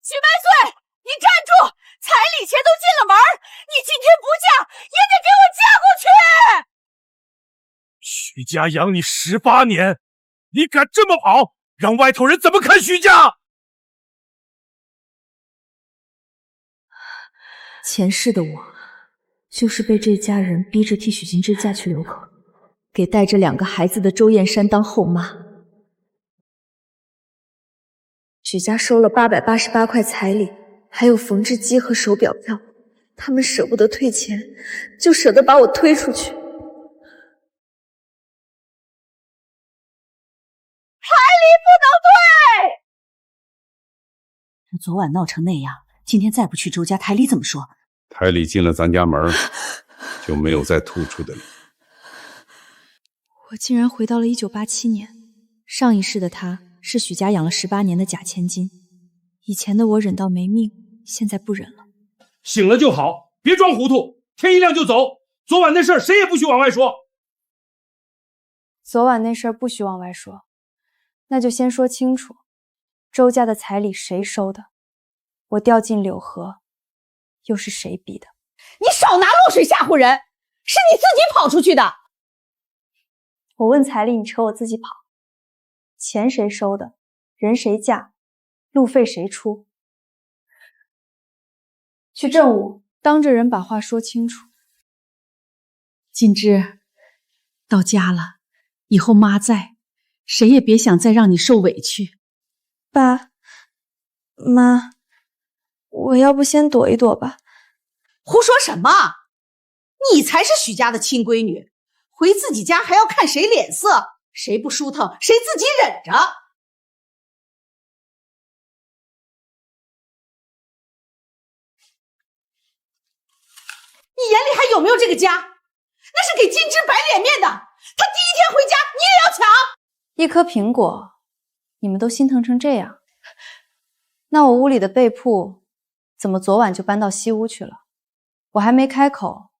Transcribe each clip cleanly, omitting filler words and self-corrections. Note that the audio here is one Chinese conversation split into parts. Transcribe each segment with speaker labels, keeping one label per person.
Speaker 1: 许万岁，你站住！彩礼钱都进了门，你今天不嫁也得给我嫁过去！
Speaker 2: 许家养你18年，你敢这么跑，让外头人怎么看许家？
Speaker 3: 前世的我，就是被这家人逼着替许金枝嫁去流口，给带着2个孩子的周燕山当后妈。许家收了888块彩礼，还有缝制机和手表票，他们舍不得退钱，就舍得把我推出去。
Speaker 1: 彩礼不能退！
Speaker 4: 昨晚闹成那样，今天再不去周家，台里怎么说？
Speaker 5: 台里进了咱家门，就没有再吐出的理。
Speaker 3: 我竟然回到了1987年，上一世的他是许家养了18年的假千金，以前的我忍到没命，现在不忍了。
Speaker 2: 醒了就好，别装糊涂，天一亮就走。昨晚那事儿谁也不许往外说。
Speaker 6: 昨晚那事儿不许往外说，那就先说清楚，周家的彩礼谁收的？我掉进柳河，又是谁逼的？
Speaker 1: 你少拿落水吓唬人，是你自己跑出去的。
Speaker 6: 我问彩礼，你扯我自己跑。钱谁收的？人谁嫁？路费谁出？去政务，当着人把话说清楚。
Speaker 4: 金枝，到家了，以后妈在，谁也别想再让你受委屈。
Speaker 6: 爸妈，我要不先躲一躲吧。
Speaker 1: 胡说什么？你才是许家的亲闺女，回自己家还要看谁脸色，谁不舒腾谁自己忍着。你眼里还有没有这个家？那是给金枝摆脸面的，她第1天回家你也要抢。
Speaker 6: 1颗苹果，你们都心疼成这样，那我屋里的被铺怎么昨晚就搬到西屋去了？我还没开口，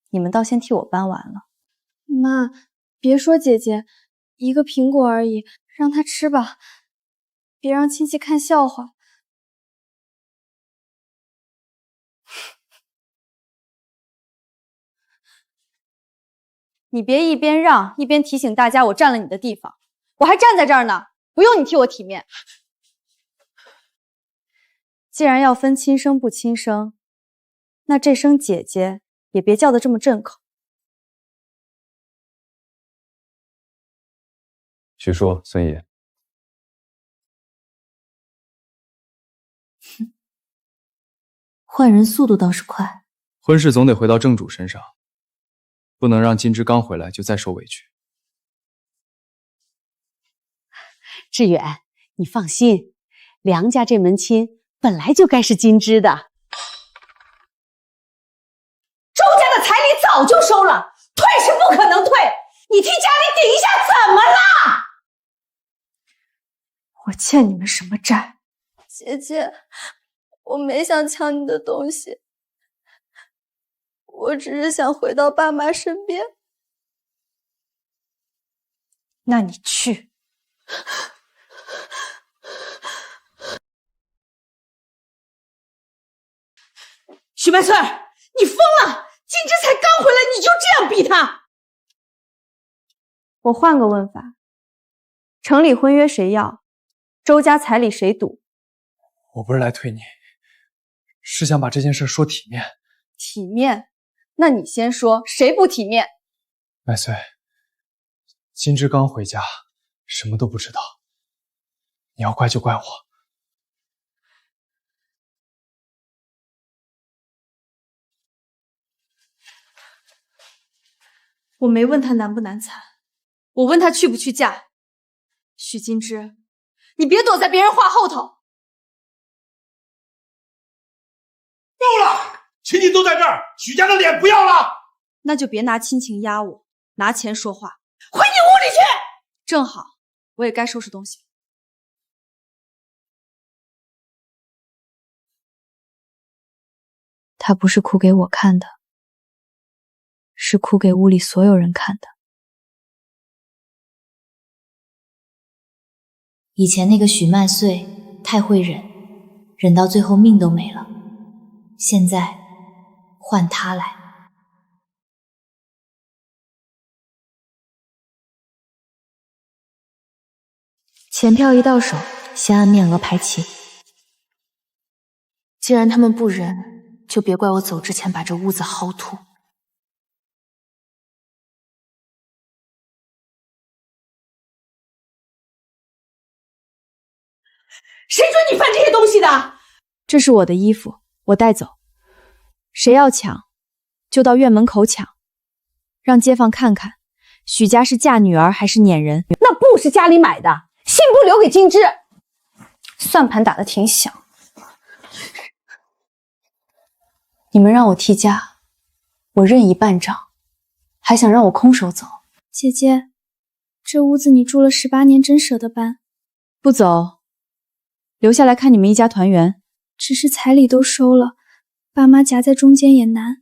Speaker 6: 你们倒先替我搬完了。妈，别说姐姐，1个苹果而已，让她吃吧，别让亲戚看笑话。你别一边让一边提醒大家我占了你的地方，我还站在这儿呢，不用你替我体面。既然要分亲生不亲生，那这声姐姐也别叫得这么震口。
Speaker 7: 许叔、孙爷，
Speaker 3: 换人速度倒是快。
Speaker 7: 婚事总得回到正主身上，不能让金枝刚回来就再受委屈。
Speaker 4: 志远，你放心，梁家这门亲本来就该是金枝的。
Speaker 1: 周家的彩礼早就收了，退是不可能退，你替家里顶一下怎么了？
Speaker 6: 我欠你们什么债？姐姐，我没想抢你的东西，我只是想回到爸妈身边。那你去。
Speaker 1: 许万岁，你疯了！金枝才刚回来，你就这样逼她？
Speaker 6: 我换个问法，城里婚约谁要？周家彩礼谁赌？
Speaker 7: 我不是来推你，是想把这件事说体面。
Speaker 6: 体面？那你先说，谁不体面？
Speaker 7: 麦穗，金枝刚回家，什么都不知道，你要怪就怪我。
Speaker 6: 我没问他难不难产，我问他去不去嫁。许金枝，你别躲在别人话后头。
Speaker 2: 亲戚都在这儿，许家的脸不要了。
Speaker 6: 那就别拿亲情压我，拿钱说话。
Speaker 1: 回你屋里去。
Speaker 6: 正好，我也该收拾东西。他不是哭给我看的，是哭给屋里所有人看的。
Speaker 3: 以前那个许麦穗太会忍，
Speaker 8: 忍到最后命都没了。现在换他来。钱票一到手，先按面额排齐。既然他们不仁，就别怪我走之前把这屋子薅土。
Speaker 1: 谁准你翻这些东西的？
Speaker 6: 这是我的衣服，我带走。谁要抢，就到院门口抢，让街坊看看许家是嫁女儿还是撵人。
Speaker 1: 那布是家里买的，信不留给金枝。
Speaker 6: 算盘打得挺响。你们让我替家，我任意办账，还想让我空手走？
Speaker 3: 姐姐，这屋子你住了18年，真舍得搬？
Speaker 6: 不走，留下来看你们一家团圆。
Speaker 3: 只是彩礼都收了，爸妈夹在中间也难。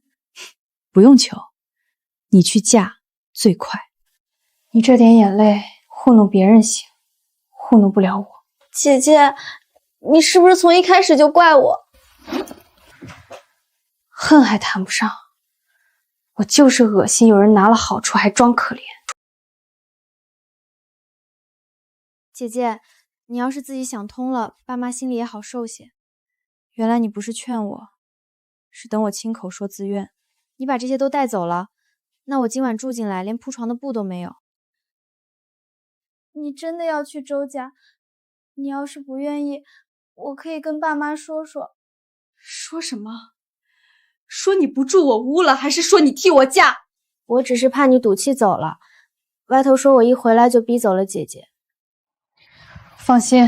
Speaker 6: 不用求，你去嫁最快。你这点眼泪糊弄别人行，糊弄不了我。
Speaker 3: 姐姐，你是不是从一开始就怪我？
Speaker 6: 恨还谈不上，我就是恶心有人拿了好处还装可怜。姐姐，你要是自己想通了，爸妈心里也好受些。原来你不是劝我，是等我亲口说自愿。你把这些都带走了，那我今晚住进来连铺床的布都没有。
Speaker 3: 你真的要去周家？你要是不愿意，我可以跟爸妈说说。
Speaker 1: 说什么？说你不住我屋了，还是说你替我嫁？
Speaker 3: 我只是怕你赌气走了，外头说我一回来就逼走了姐姐。
Speaker 6: 放心，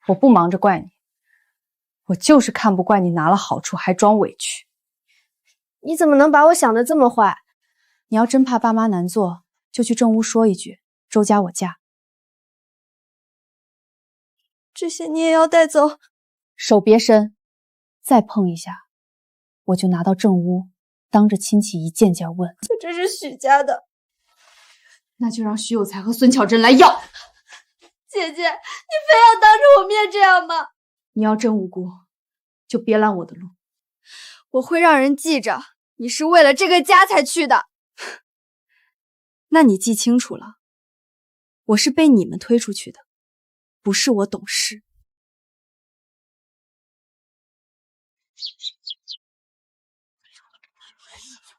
Speaker 6: 我不忙着怪你，我就是看不惯你拿了好处还装委屈。
Speaker 3: 你怎么能把我想得这么坏？
Speaker 6: 你要真怕爸妈难做，就去正屋说一句，周家我嫁。
Speaker 3: 这些你也要带走？
Speaker 6: 手别伸，再碰一下，我就拿到正屋，当着亲戚一件件问。
Speaker 3: 可这是许家的。
Speaker 1: 那就让许有才和孙巧珍来要。
Speaker 3: 姐姐，你非要当着我面这样吗？
Speaker 1: 你要真无辜，就别拦我的路。
Speaker 3: 我会让人记着，你是为了这个家才去的。
Speaker 6: 那你记清楚了，我是被你们推出去的，不是我懂事。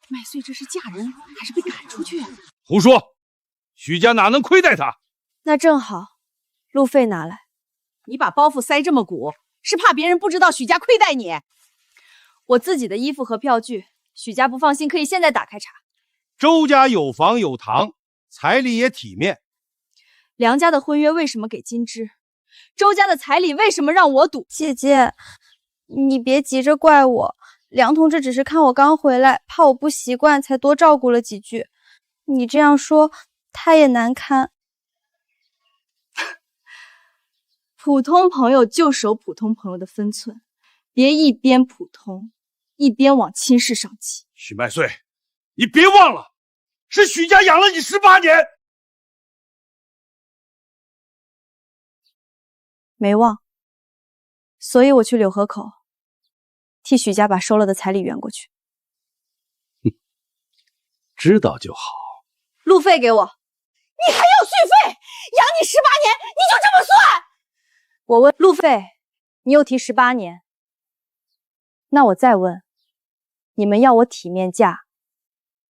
Speaker 4: 麦穗这是嫁人还是被赶出去？
Speaker 2: 胡说！许家哪能亏待他？
Speaker 6: 那正好，路费拿来。
Speaker 1: 你把包袱塞这么鼓，是怕别人不知道许家亏待你？
Speaker 6: 我自己的衣服和票据，许家不放心，可以现在打开查。
Speaker 9: 周家有房有堂，彩礼也体面。
Speaker 6: 梁家的婚约为什么给金枝？周家的彩礼为什么让我赌？
Speaker 3: 姐姐，你别急着怪我，梁同志只是看我刚回来，怕我不习惯，才多照顾了几句。你这样说，他也难堪。
Speaker 6: 普通朋友就守普通朋友的分寸，别一边普通，一边往亲事上挤。
Speaker 2: 许麦穗，你别忘了，是许家养了你18年。
Speaker 6: 没忘，所以我去柳河口，替许家把收了的彩礼圆过去。
Speaker 5: 知道就好。
Speaker 6: 路费给我。
Speaker 1: 你还要续费？养你18年，你就这么算？
Speaker 6: 我问路费，你又提18年。那我再问，你们要我体面嫁，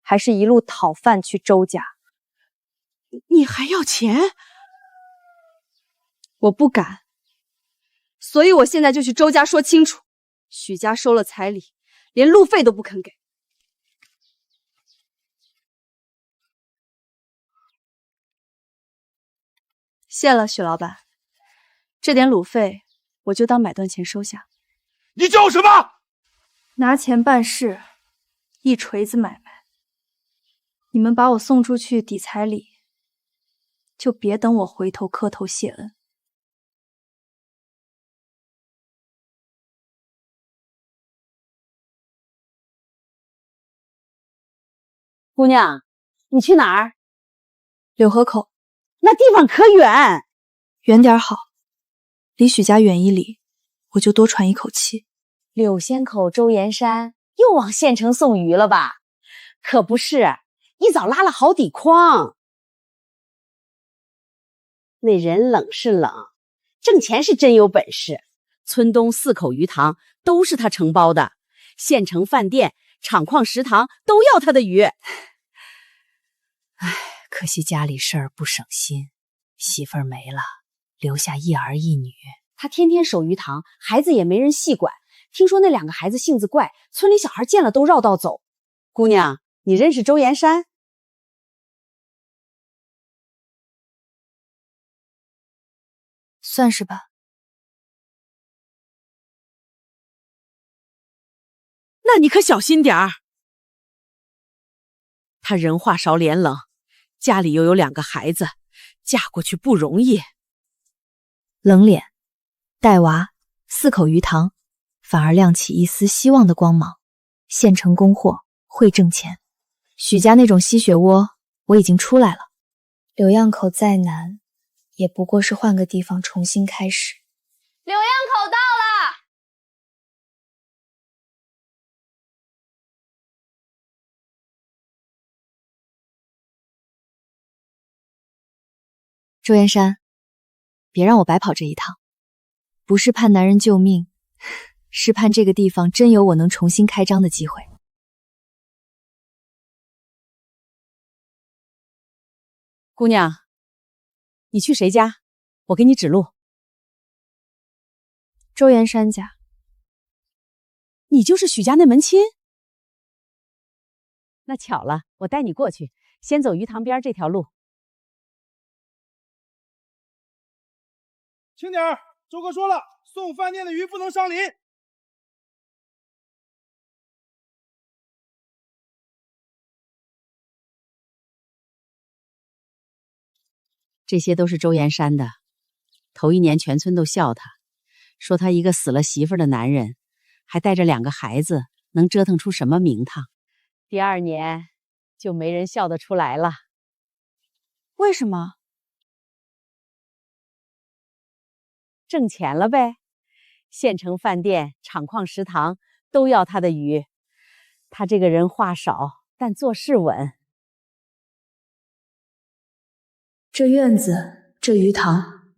Speaker 6: 还是一路讨饭去周家？
Speaker 1: 你还要钱？
Speaker 6: 我不敢，所以我现在就去周家说清楚，许家收了彩礼，连路费都不肯给。谢了，许老板，这点鲁费我就当买断钱收下。
Speaker 2: 你叫什么？
Speaker 6: 拿钱办事，一锤子买卖。你们把我送出去抵彩礼，就别等我回头磕头谢恩。
Speaker 1: 姑娘，你去哪儿？
Speaker 6: 柳河口。
Speaker 1: 那地方可远，
Speaker 6: 远点好，离许家远1里。
Speaker 3: 我就多喘一口气。
Speaker 10: 柳仙口周延山又往县城送鱼了吧？可不是，一早拉了好底筐。那人冷是冷，挣钱是真有本事。村东4口鱼塘都是他承包的，县城饭店、厂矿食堂都要他的鱼。唉，可惜家里事儿不省心，媳妇儿没了，留下一儿一女。他天天守鱼塘，孩子也没人细管。听说那2个孩子性子怪，村里小孩见了都绕道走。姑娘，你认识周延山？
Speaker 3: 算是吧。
Speaker 10: 那你可小心点儿。他人话少脸冷，家里又有2个孩子，嫁过去不容易。
Speaker 6: 冷脸、带娃、4口鱼塘，反而亮起一丝希望的光芒。县城供货会挣钱，许家那种吸血窝我已经出来了。
Speaker 8: 柳样口再难，也不过是换个地方重新开始。
Speaker 3: 柳样口到了。
Speaker 6: 周延山，别让我白跑这一趟。不是盼男人救命，是盼这个地方真有我能重新开张的机会。
Speaker 10: 姑娘，你去谁家？我给你指路。
Speaker 3: 周延山家。
Speaker 10: 你就是许家那门亲？那巧了，我带你过去，先走鱼塘边这条路。
Speaker 2: 轻点儿，周哥说了，送饭店的鱼不能伤鳞。
Speaker 10: 这些都是周延山的。头1年全村都笑他，说他一个死了媳妇的男人，还带着2个孩子，能折腾出什么名堂？第2年就没人笑得出来了。
Speaker 3: 为什么？
Speaker 10: 挣钱了呗，县城饭店、厂矿食堂都要他的鱼。他这个人话少，但做事稳。
Speaker 8: 这院子，这鱼塘，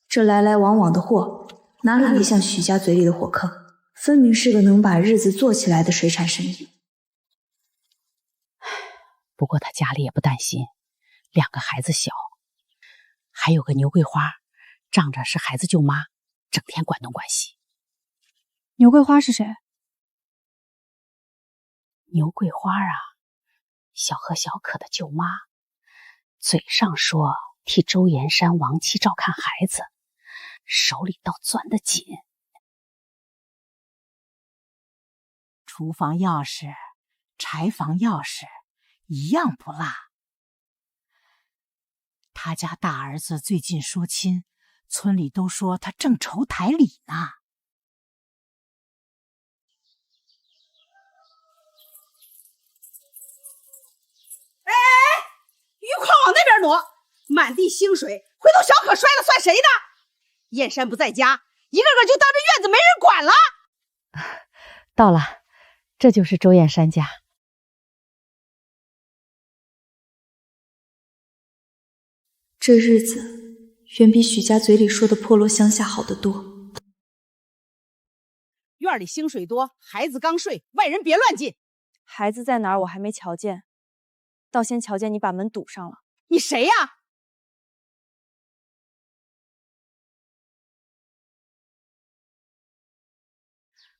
Speaker 8: 这来来往往的货，哪里像许家嘴里的火坑？分明是个能把日子做起来的水产生意。
Speaker 10: 不过他家里也不担心，2个孩子小，还有个牛桂花，仗着是孩子舅妈，整天管东管西。
Speaker 3: 牛桂花是谁？
Speaker 10: 牛桂花啊，小贺小可的舅妈，嘴上说替周延山亡妻照看孩子，手里倒攥得紧。厨房钥匙、柴房钥匙一样不落。他家大儿子最近说亲，村里都说他正愁台礼呢。
Speaker 1: 鱼筐往那边挪，满地腥水，回头小可摔了算谁的？燕山不在家，一个个就当这院子没人管了。
Speaker 10: 到了，这就是周燕山家。
Speaker 8: 这日子远比许家嘴里说的破落乡下好得多。
Speaker 1: 院里腥水多，孩子刚睡，外人别乱进。
Speaker 3: 孩子在哪儿？我还没瞧见，倒先瞧见你把门堵上了。
Speaker 1: 你谁呀？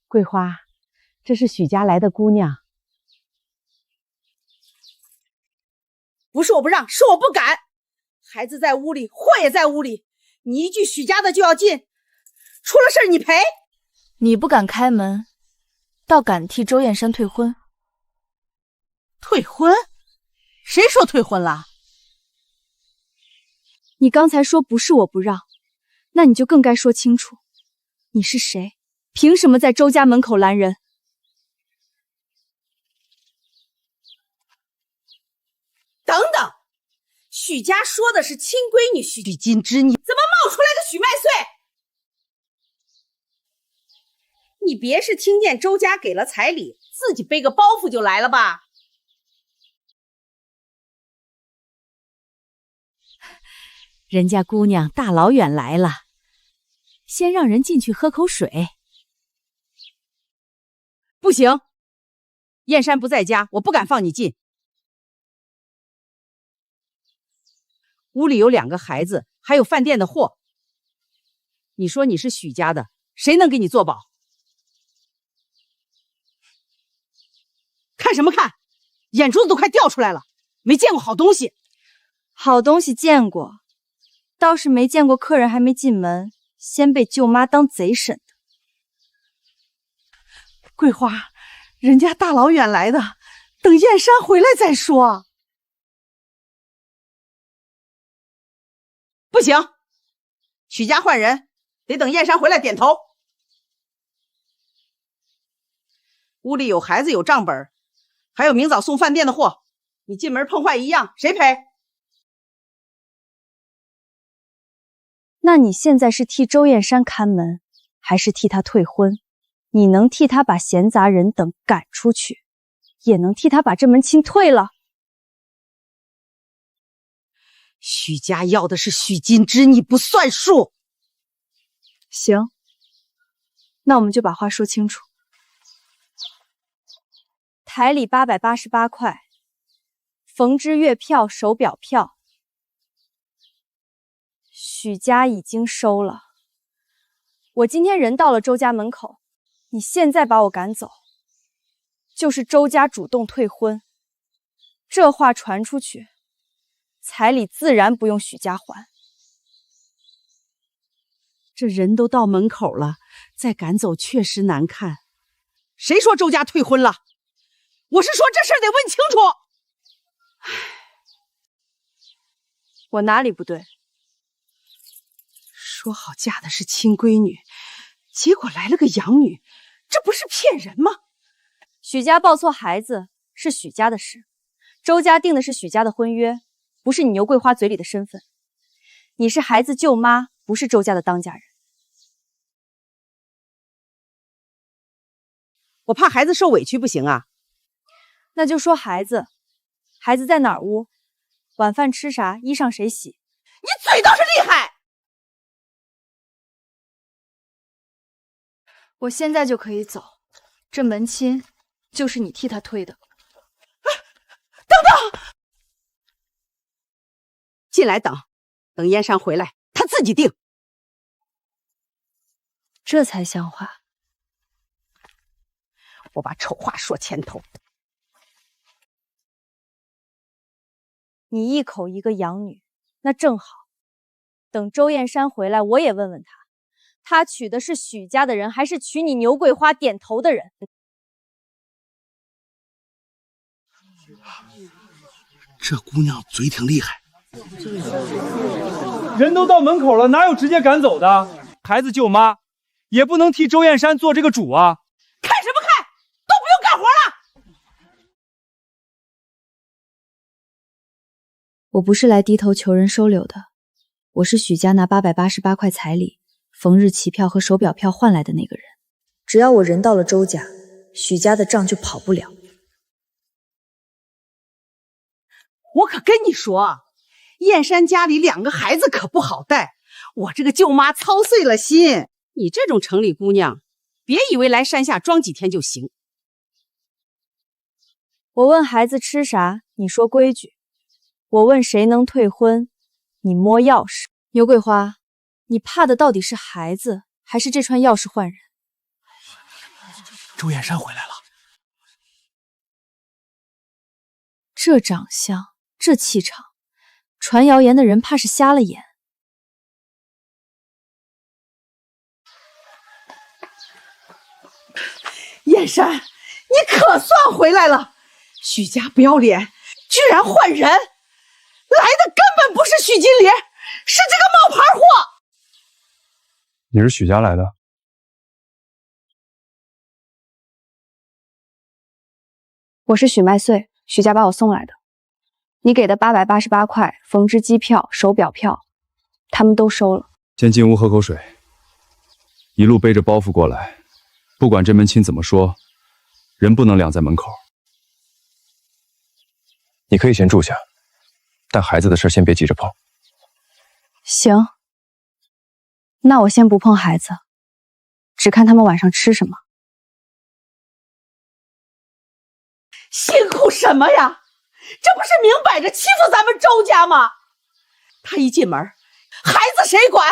Speaker 10: 桂花，这是许家来的姑娘。
Speaker 1: 不是我不让，是我不敢。孩子在屋里，货也在屋里，你一句许家的就要进，出了事你赔。
Speaker 3: 你不敢开门，倒敢替周燕山退婚。
Speaker 1: 退婚？谁说退婚了？
Speaker 3: 你刚才说不是我不让，那你就更该说清楚，你是谁？凭什么在周家门口拦人？
Speaker 1: 等等，许家说的是亲闺女许金枝，你怎么冒出来个许麦穗？你别是听见周家给了彩礼，自己背个包袱就来了吧？
Speaker 10: 人家姑娘大老远来了，先让人进去喝口水。
Speaker 1: 不行，燕山不在家，我不敢放你进。屋里有2个孩子，还有饭店的货。你说你是许家的，谁能给你做保？看什么看？眼珠子都快掉出来了，没见过好东西。
Speaker 3: 好东西见过，倒是没见过客人还没进门，先被舅妈当贼审的。
Speaker 1: 桂花，人家大老远来的，等燕山回来再说。不行，许家换人，得等燕山回来点头。屋里有孩子，有账本，还有明早送饭店的货，你进门碰坏一样，谁赔？
Speaker 3: 那你现在是替周燕山看门，还是替他退婚？你能替他把闲杂人等赶出去，也能替他把这门亲退了。
Speaker 1: 许家要的是许金枝，你不算数。
Speaker 3: 行，那我们就把话说清楚。台里888块，缝制月票、手表票，许家已经收了。我今天人到了周家门口，你现在把我赶走，就是周家主动退婚。这话传出去，彩礼自然不用许家还。
Speaker 1: 这人都到门口了，再赶走确实难看。谁说周家退婚了？我是说这事儿得问清楚。
Speaker 3: 我哪里不对？
Speaker 1: 说好嫁的是亲闺女，结果来了个养女，这不是骗人吗？
Speaker 3: 许家抱错孩子是许家的事，周家定的是许家的婚约，不是你牛桂花嘴里的身份。你是孩子舅妈，不是周家的当家人。
Speaker 1: 我怕孩子受委屈不行啊。
Speaker 3: 那就说孩子在哪儿屋？晚饭吃啥？衣裳谁洗？
Speaker 1: 你嘴倒是厉害！
Speaker 3: 我现在就可以走，这门亲就是你替他推的。
Speaker 1: 等等，进来等燕山回来，他自己定。
Speaker 3: 这才像话。
Speaker 1: 我把丑话说前头。
Speaker 3: 你一口一个养女，那正好。等周燕山回来，我也问问他，他娶的是许家的人，还是娶你牛桂花点头的人？
Speaker 11: 这姑娘嘴挺厉害。
Speaker 7: 人都到门口了，哪有直接赶走的？孩子舅妈也不能替周燕山做这个主啊！
Speaker 1: 看什么看？都不用干活了。
Speaker 8: 我不是来低头求人收留的，我是许家拿888块彩礼、缝日期票和手表票换来的那个人。只要我人到了周家，许家的账就跑不了。
Speaker 1: 我可跟你说，燕山家里2个孩子可不好带，我这个舅妈操碎了心。你这种城里姑娘，别以为来山下装几天就行。
Speaker 3: 我问孩子吃啥，你说规矩；我问谁能退婚，你摸钥匙。牛桂花，你怕的到底是孩子，还是这串钥匙换人？
Speaker 7: 周燕山回来了，
Speaker 3: 这长相，这气场，传谣言的人怕是瞎了眼。
Speaker 1: 燕山，你可算回来了！许家不要脸，居然换人，来的根本不是许金莲，是这个冒牌货。
Speaker 7: 你是许家来的？
Speaker 3: 我是许麦穗，许家把我送来的。你给的888块缝制机票、手表票，他们都收了。
Speaker 5: 先进屋喝口水，一路背着包袱过来，
Speaker 7: 不管这门亲怎么说，人不能两在门口。你可以先住下，但孩子的事先别急着碰。
Speaker 3: 行，那我先不碰孩子，只看他们晚上吃什么。
Speaker 1: 辛苦什么呀？这不是明摆着欺负咱们周家吗？他一进门，孩子谁管？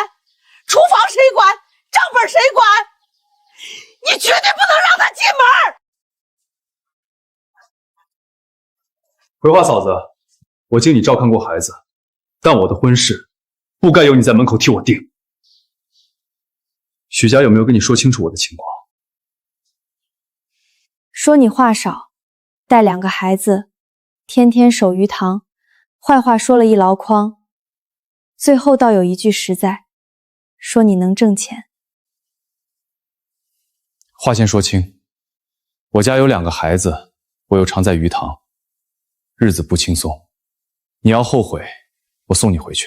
Speaker 1: 厨房谁管？账本谁管？你绝对不能让他进门！
Speaker 7: 葵花嫂子，我经你照看过孩子，但我的婚事不该由你在门口替我定。许家有没有跟你说清楚我的情况？
Speaker 3: 说你话少，带2个孩子，天天守鱼塘，坏话说了一箩筐，最后倒有一句实在，说你能挣钱。
Speaker 7: 话先说清，我家有2个孩子，我又常在鱼塘，日子不轻松。你要后悔，我送你回去。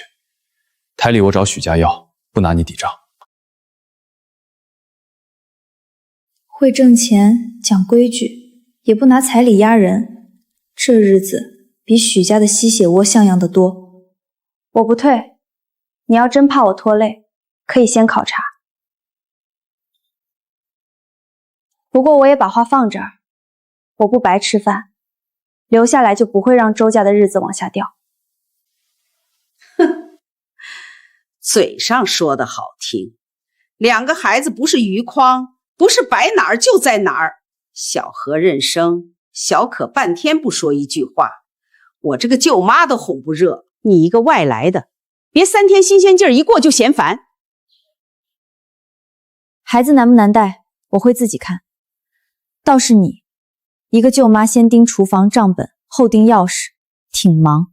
Speaker 7: 彩礼我找许家要，不拿你抵账。
Speaker 8: 会挣钱，讲规矩，也不拿彩礼压人，这日子比许家的吸血窝像样的多。
Speaker 3: 我不退，你要真怕我拖累，可以先考察。不过我也把话放这儿，我不白吃饭，留下来就不会让周家的日子往下掉。
Speaker 1: 哼，嘴上说的好听，2个孩子不是余筐，不是摆哪儿就在哪儿。小何认生，小可半天不说一句话，我这个舅妈都哄不热。你一个外来的，别3天新鲜劲儿一过就嫌烦。
Speaker 3: 孩子难不难带，我会自己看。倒是你，一个舅妈先盯厨房账本，后盯钥匙，挺忙。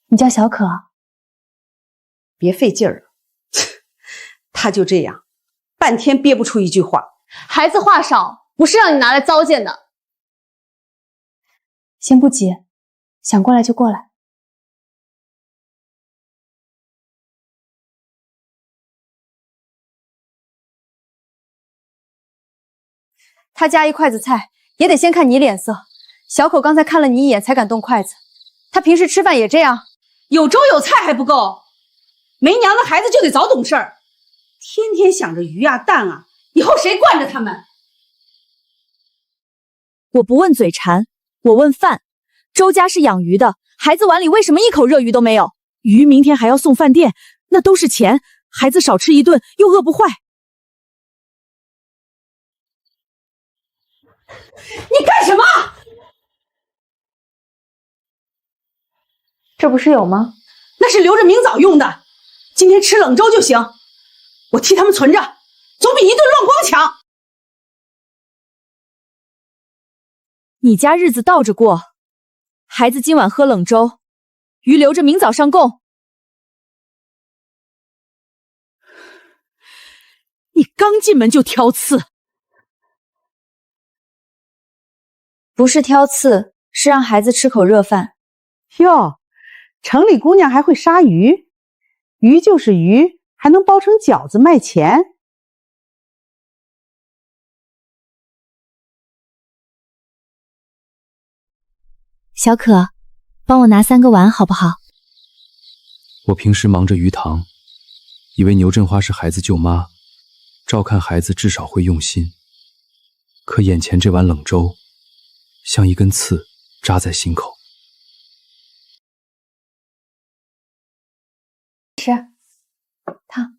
Speaker 3: 你叫小可？
Speaker 1: 别费劲儿了，他就这样，半天憋不出一句话。
Speaker 3: 孩子话少，不是让你拿来糟践的。先不急，想过来就过来。他夹1筷子菜，也得先看你脸色。小口刚才看了你一眼才敢动筷子，他平时吃饭也这样。
Speaker 1: 有粥有菜还不够，没娘的孩子就得早懂事儿，天天想着鱼啊蛋啊，以后谁惯着他们？
Speaker 3: 我不问嘴馋，我问饭。周家是养鱼的，孩子碗里为什么一口热鱼都没有？
Speaker 10: 鱼明天还要送饭店，那都是钱，孩子少吃一顿又饿不坏。
Speaker 1: 你干什么？
Speaker 3: 这不是有吗？
Speaker 1: 那是留着明早用的，今天吃冷粥就行。我替他们存着，总比一顿乱光强。
Speaker 3: 你家日子倒着过，孩子今晚喝冷粥，鱼留着明早上供。
Speaker 10: 你刚进门就挑刺。
Speaker 3: 不是挑刺，是让孩子吃口热饭。
Speaker 1: 哟，城里姑娘还会杀鱼，鱼就是鱼，还能包成饺子卖钱。
Speaker 8: 小可，帮我拿3个碗好不好？
Speaker 7: 我平时忙着鱼塘，以为牛振花是孩子舅妈，照看孩子至少会用心。可眼前这碗冷粥，像一根刺扎在心口。
Speaker 3: 吃，烫。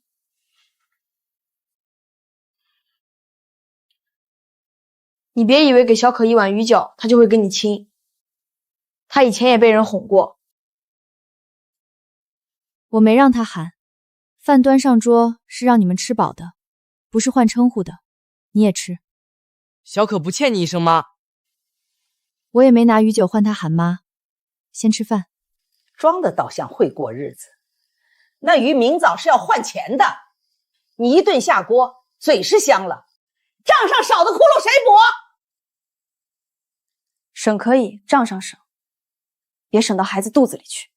Speaker 12: 你别以为给小可一碗鱼饺，他就会跟你亲。他以前也被人哄过。
Speaker 3: 我没让他喊，饭端上桌是让你们吃饱的，不是换称呼的。你也吃。
Speaker 13: 小可不欠你一声妈。
Speaker 3: 我也没拿鱼酒换他喊妈。先吃饭。
Speaker 1: 装的倒像会过日子，那鱼明早是要换钱的。你一顿下锅，嘴是香了，账上少的窟窿谁补？
Speaker 3: 省可以，账上省，别省到孩子肚子里去。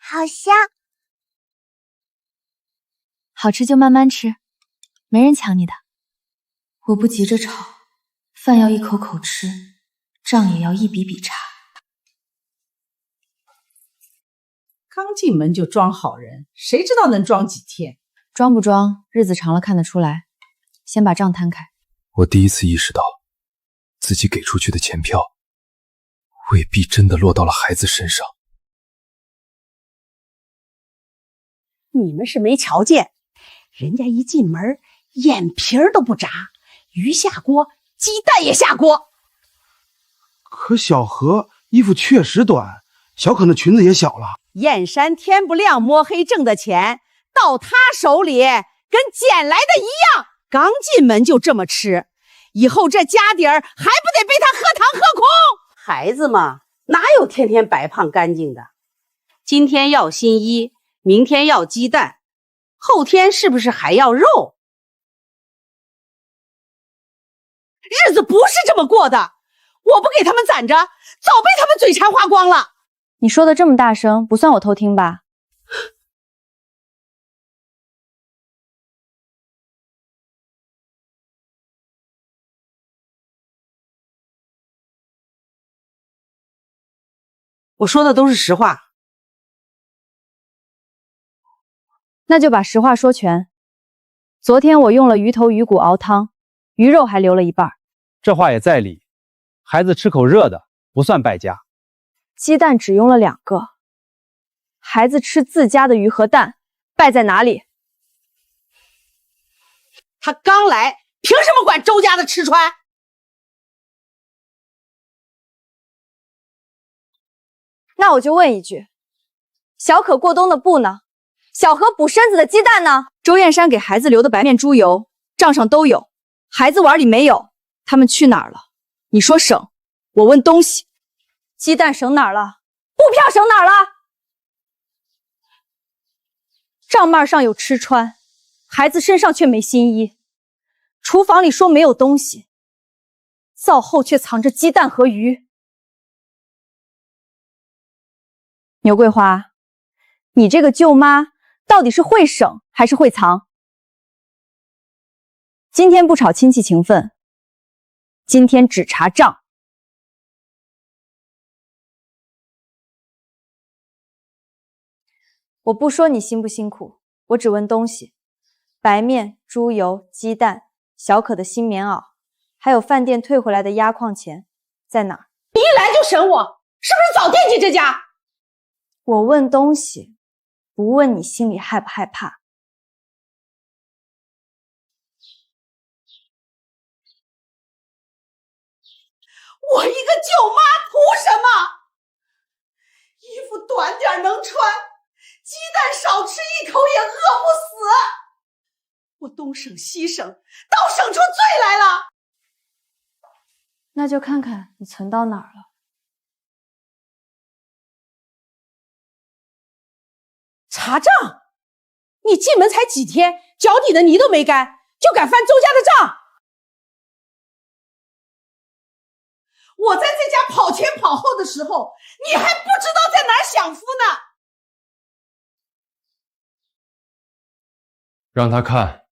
Speaker 8: 好香。
Speaker 6: 好吃就慢慢吃，没人抢你的。我不急着吵，饭要一口口吃，账也要一笔笔查。
Speaker 1: 刚进门就装好人，谁知道能装几天？
Speaker 6: 装不装，日子长了看得出来。先把账摊开。
Speaker 7: 我第一次意识到，自己给出去的钱票，未必真的落到了孩子身上。
Speaker 1: 你们是没瞧见，人家一进门，眼皮儿都不眨，鱼下锅，鸡蛋也下锅。
Speaker 11: 可小何衣服确实短，小可那裙子也小了。
Speaker 1: 燕山天不亮摸黑挣的钱，到他手里跟捡来的一样。刚进门就这么吃，以后这家底儿还不得被他喝汤喝空？孩子嘛，哪有天天白胖干净的？今天要新衣，明天要鸡蛋，后天是不是还要肉？日子不是这么过的，我不给他们攒着，早被他们嘴馋花光了。
Speaker 6: 你说的这么大声，不算我偷听吧？
Speaker 1: 我说的都是实话。
Speaker 6: 那就把实话说全。昨天我用了鱼头鱼骨熬汤，鱼肉还留了一半。
Speaker 9: 这话也在理，孩子吃口热的，不算败家。
Speaker 3: 鸡蛋只用了2个，孩子吃自家的鱼和蛋，败在哪里？
Speaker 1: 他刚来，凭什么管周家的吃穿？
Speaker 3: 那我就问一句，小可过冬的布呢？小何补身子的鸡蛋呢？周燕山给孩子留的白面猪油，账上都有，孩子碗里没有，他们去哪儿了？你说省，我问东西。鸡蛋省哪儿了？布票省哪儿了？账面上有吃穿，孩子身上却没新衣。厨房里说没有东西，灶后却藏着鸡蛋和鱼。牛桂花，你这个舅妈到底是会省还是会藏？今天不吵亲戚情分，今天只查账。我不说你辛不辛苦，我只问东西：白面、猪油、鸡蛋、小可的新棉袄，还有饭店退回来的压矿钱，在哪儿？
Speaker 1: 你一来就审我，是不是早惦记这家？
Speaker 3: 我问东西，不问你心里害不害怕。
Speaker 1: 我一个舅妈图什么？衣服短点能穿，鸡蛋少吃一口也饿不死。我东省西省，倒省出罪来了。
Speaker 3: 那就看看你存到哪儿了。
Speaker 1: 查账？你进门才几天，脚底的泥都没干，就敢翻周家的账？我在这家跑前跑后的时候，你还不知道在哪儿享福呢。
Speaker 7: 让他看。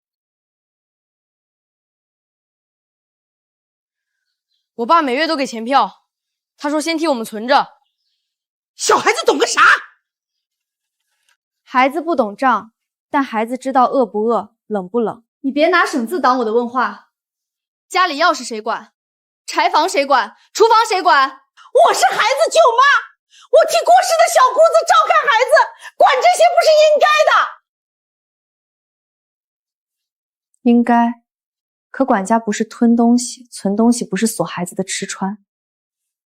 Speaker 12: 我爸每月都给钱票，他说先替我们存着。
Speaker 1: 小孩子懂个啥？
Speaker 3: 孩子不懂账，但孩子知道饿不饿，冷不冷。你别拿省字挡我的问话。家里钥匙谁管？柴房谁管？厨房谁管？
Speaker 1: 我是孩子舅妈，我替过世的小姑子照看孩子，管这些不是应该的。
Speaker 3: 应该，可管家不是吞东西，存东西不是锁孩子的吃穿。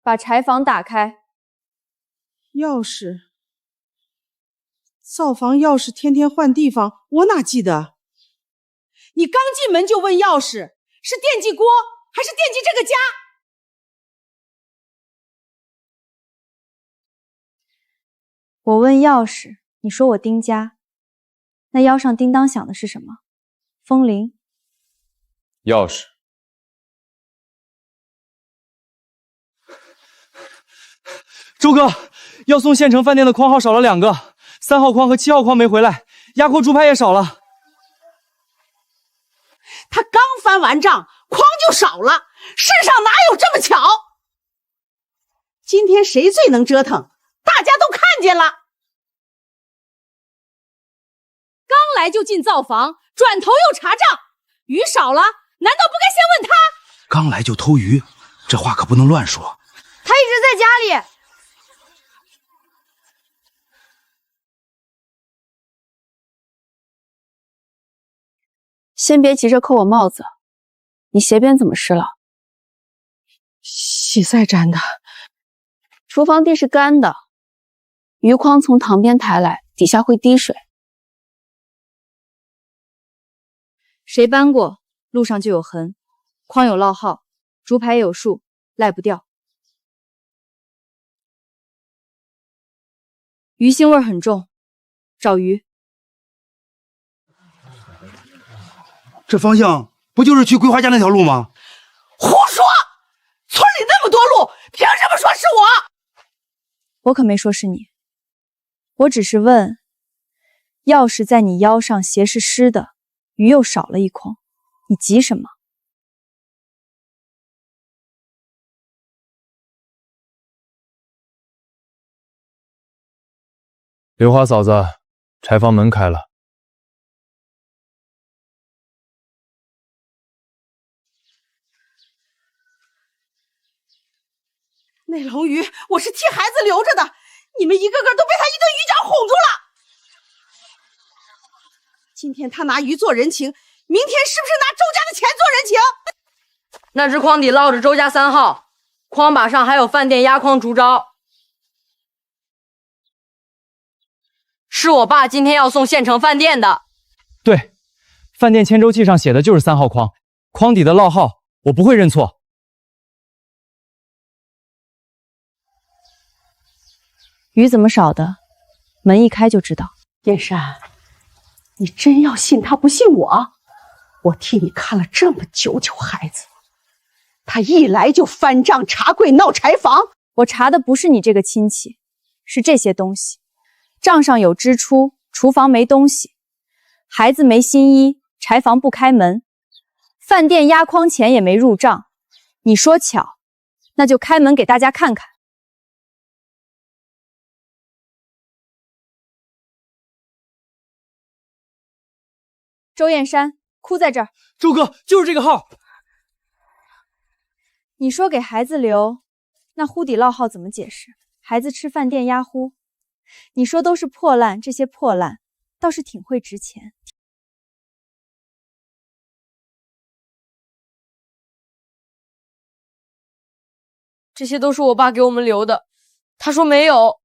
Speaker 3: 把柴房打开。
Speaker 1: 钥匙，灶房钥匙天天换地方，我哪记得？你刚进门就问钥匙，是惦记锅还是惦记这个家？
Speaker 3: 我问钥匙，你说我丁家，那腰上叮当响的是什么？风铃。
Speaker 7: 钥匙。
Speaker 13: 周哥，要送县城饭店的框号少了2个3号筐和7号筐没回来，压筐猪排也少了。
Speaker 1: 他刚翻完账，筐就少了，世上哪有这么巧？今天谁最能折腾，大家都看见了。
Speaker 3: 刚来就进灶房，转头又查账，鱼少了，难道不该先问他？
Speaker 11: 刚来就偷鱼，这话可不能乱说。
Speaker 12: 他一直在家里。
Speaker 3: 先别急着扣我帽子，你鞋边怎么湿了？
Speaker 1: 洗菜沾的。
Speaker 3: 厨房地是干的，鱼筐从塘边抬来，底下会滴水。谁搬过，路上就有痕，筐有烙号，竹排也有数，赖不掉。鱼腥味很重，找鱼。
Speaker 11: 这方向不就是去桂花家那条路吗？
Speaker 1: 胡说！村里那么多路，凭什么说是我？
Speaker 3: 我可没说是你，我只是问，钥匙在你腰上，鞋是湿的，鱼又少了一筐，你急什么？
Speaker 7: 刘花嫂子，柴房门开了。
Speaker 1: 那龙鱼我是替孩子留着的，你们一个个都被他一顿鱼饺哄住了。今天他拿鱼做人情，明天是不是拿周家的钱做人情？
Speaker 13: 那只筐底烙着周家3号，筐把上还有饭店压筐竹招。是我爸今天要送县城饭店的。
Speaker 14: 对，饭店签周记上写的就是3号筐，筐底的烙号我不会认错。
Speaker 3: 鱼怎么少的？门一开就知道。
Speaker 1: 燕山，你真要信他不信我？我替你看了这么久孩子，他一来就翻账查柜闹柴房。
Speaker 3: 我查的不是你这个亲戚，是这些东西。账上有支出，厨房没东西，孩子没新衣，柴房不开门，饭店压筐钱也没入账。你说巧，那就开门给大家看看。周燕山，哭在这儿。
Speaker 14: 周哥，就是这个号。
Speaker 3: 你说给孩子留，那糊底烙号怎么解释？孩子吃饭店压糊，你说都是破烂，这些破烂倒是挺会值钱。
Speaker 13: 这些都是我爸给我们留的，他说没有。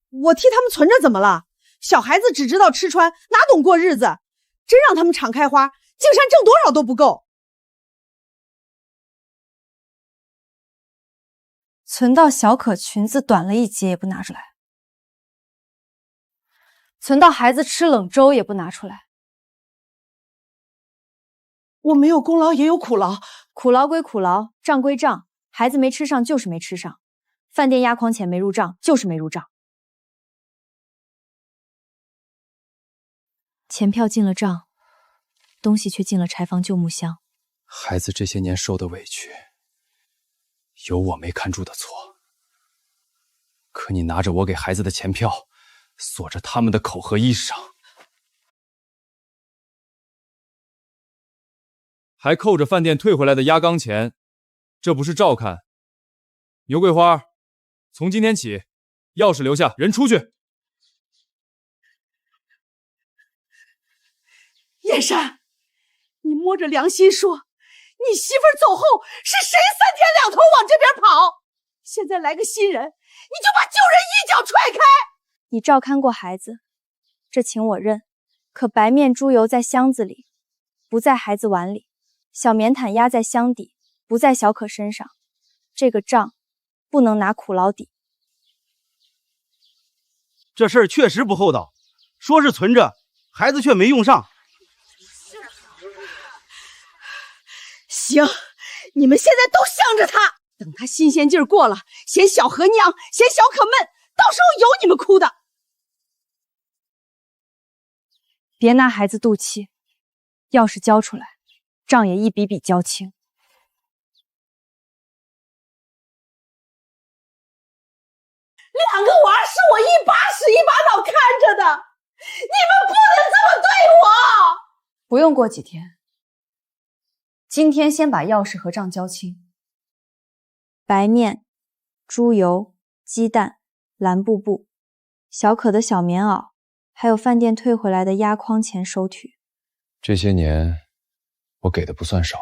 Speaker 1: 我替他们存着怎么了？小孩子只知道吃穿，哪懂过日子？真让他们敞开花，净山挣多少都不够。
Speaker 3: 存到小可裙子短了一截也不拿出来，存到孩子吃冷粥也不拿出来。
Speaker 1: 我没有功劳也有苦劳，
Speaker 3: 苦劳归苦劳，账归账，孩子没吃上就是没吃上，饭店压筐钱没入账就是没入账。钱票进了账，东西却进了柴房旧木箱。
Speaker 7: 孩子这些年受的委屈，有我没看住的错。可你拿着我给孩子的钱票，锁着他们的口和衣裳，还扣着饭店退回来的压缸钱，这不是照看。牛桂花，从今天起，钥匙留下，人出去。
Speaker 1: 燕山，你摸着良心说，你媳妇儿走后是谁3天2头往这边跑？现在来个新人，你就把旧人一脚踹开。
Speaker 3: 你照看过孩子，这情我认。可白面猪油在箱子里，不在孩子碗里；小棉毯压在箱底，不在小可身上。这个账不能拿苦劳抵。
Speaker 11: 这事儿确实不厚道，说是存着，孩子却没用上。
Speaker 1: 行，你们现在都向着他，等他新鲜劲儿过了，嫌小和娘，嫌小可闷，到时候有你们哭的。
Speaker 3: 别拿孩子赌气，钥匙交出来，账也一笔笔交清。
Speaker 1: 2个娃是我一把屎一把脑看着的，你们不能这么对我！
Speaker 6: 不用过几天，今天先把钥匙和账交清。
Speaker 3: 白面、猪油、鸡蛋、蓝布布、小可的小棉袄，还有饭店退回来的压筐钱收取。
Speaker 7: 这些年我给的不算少。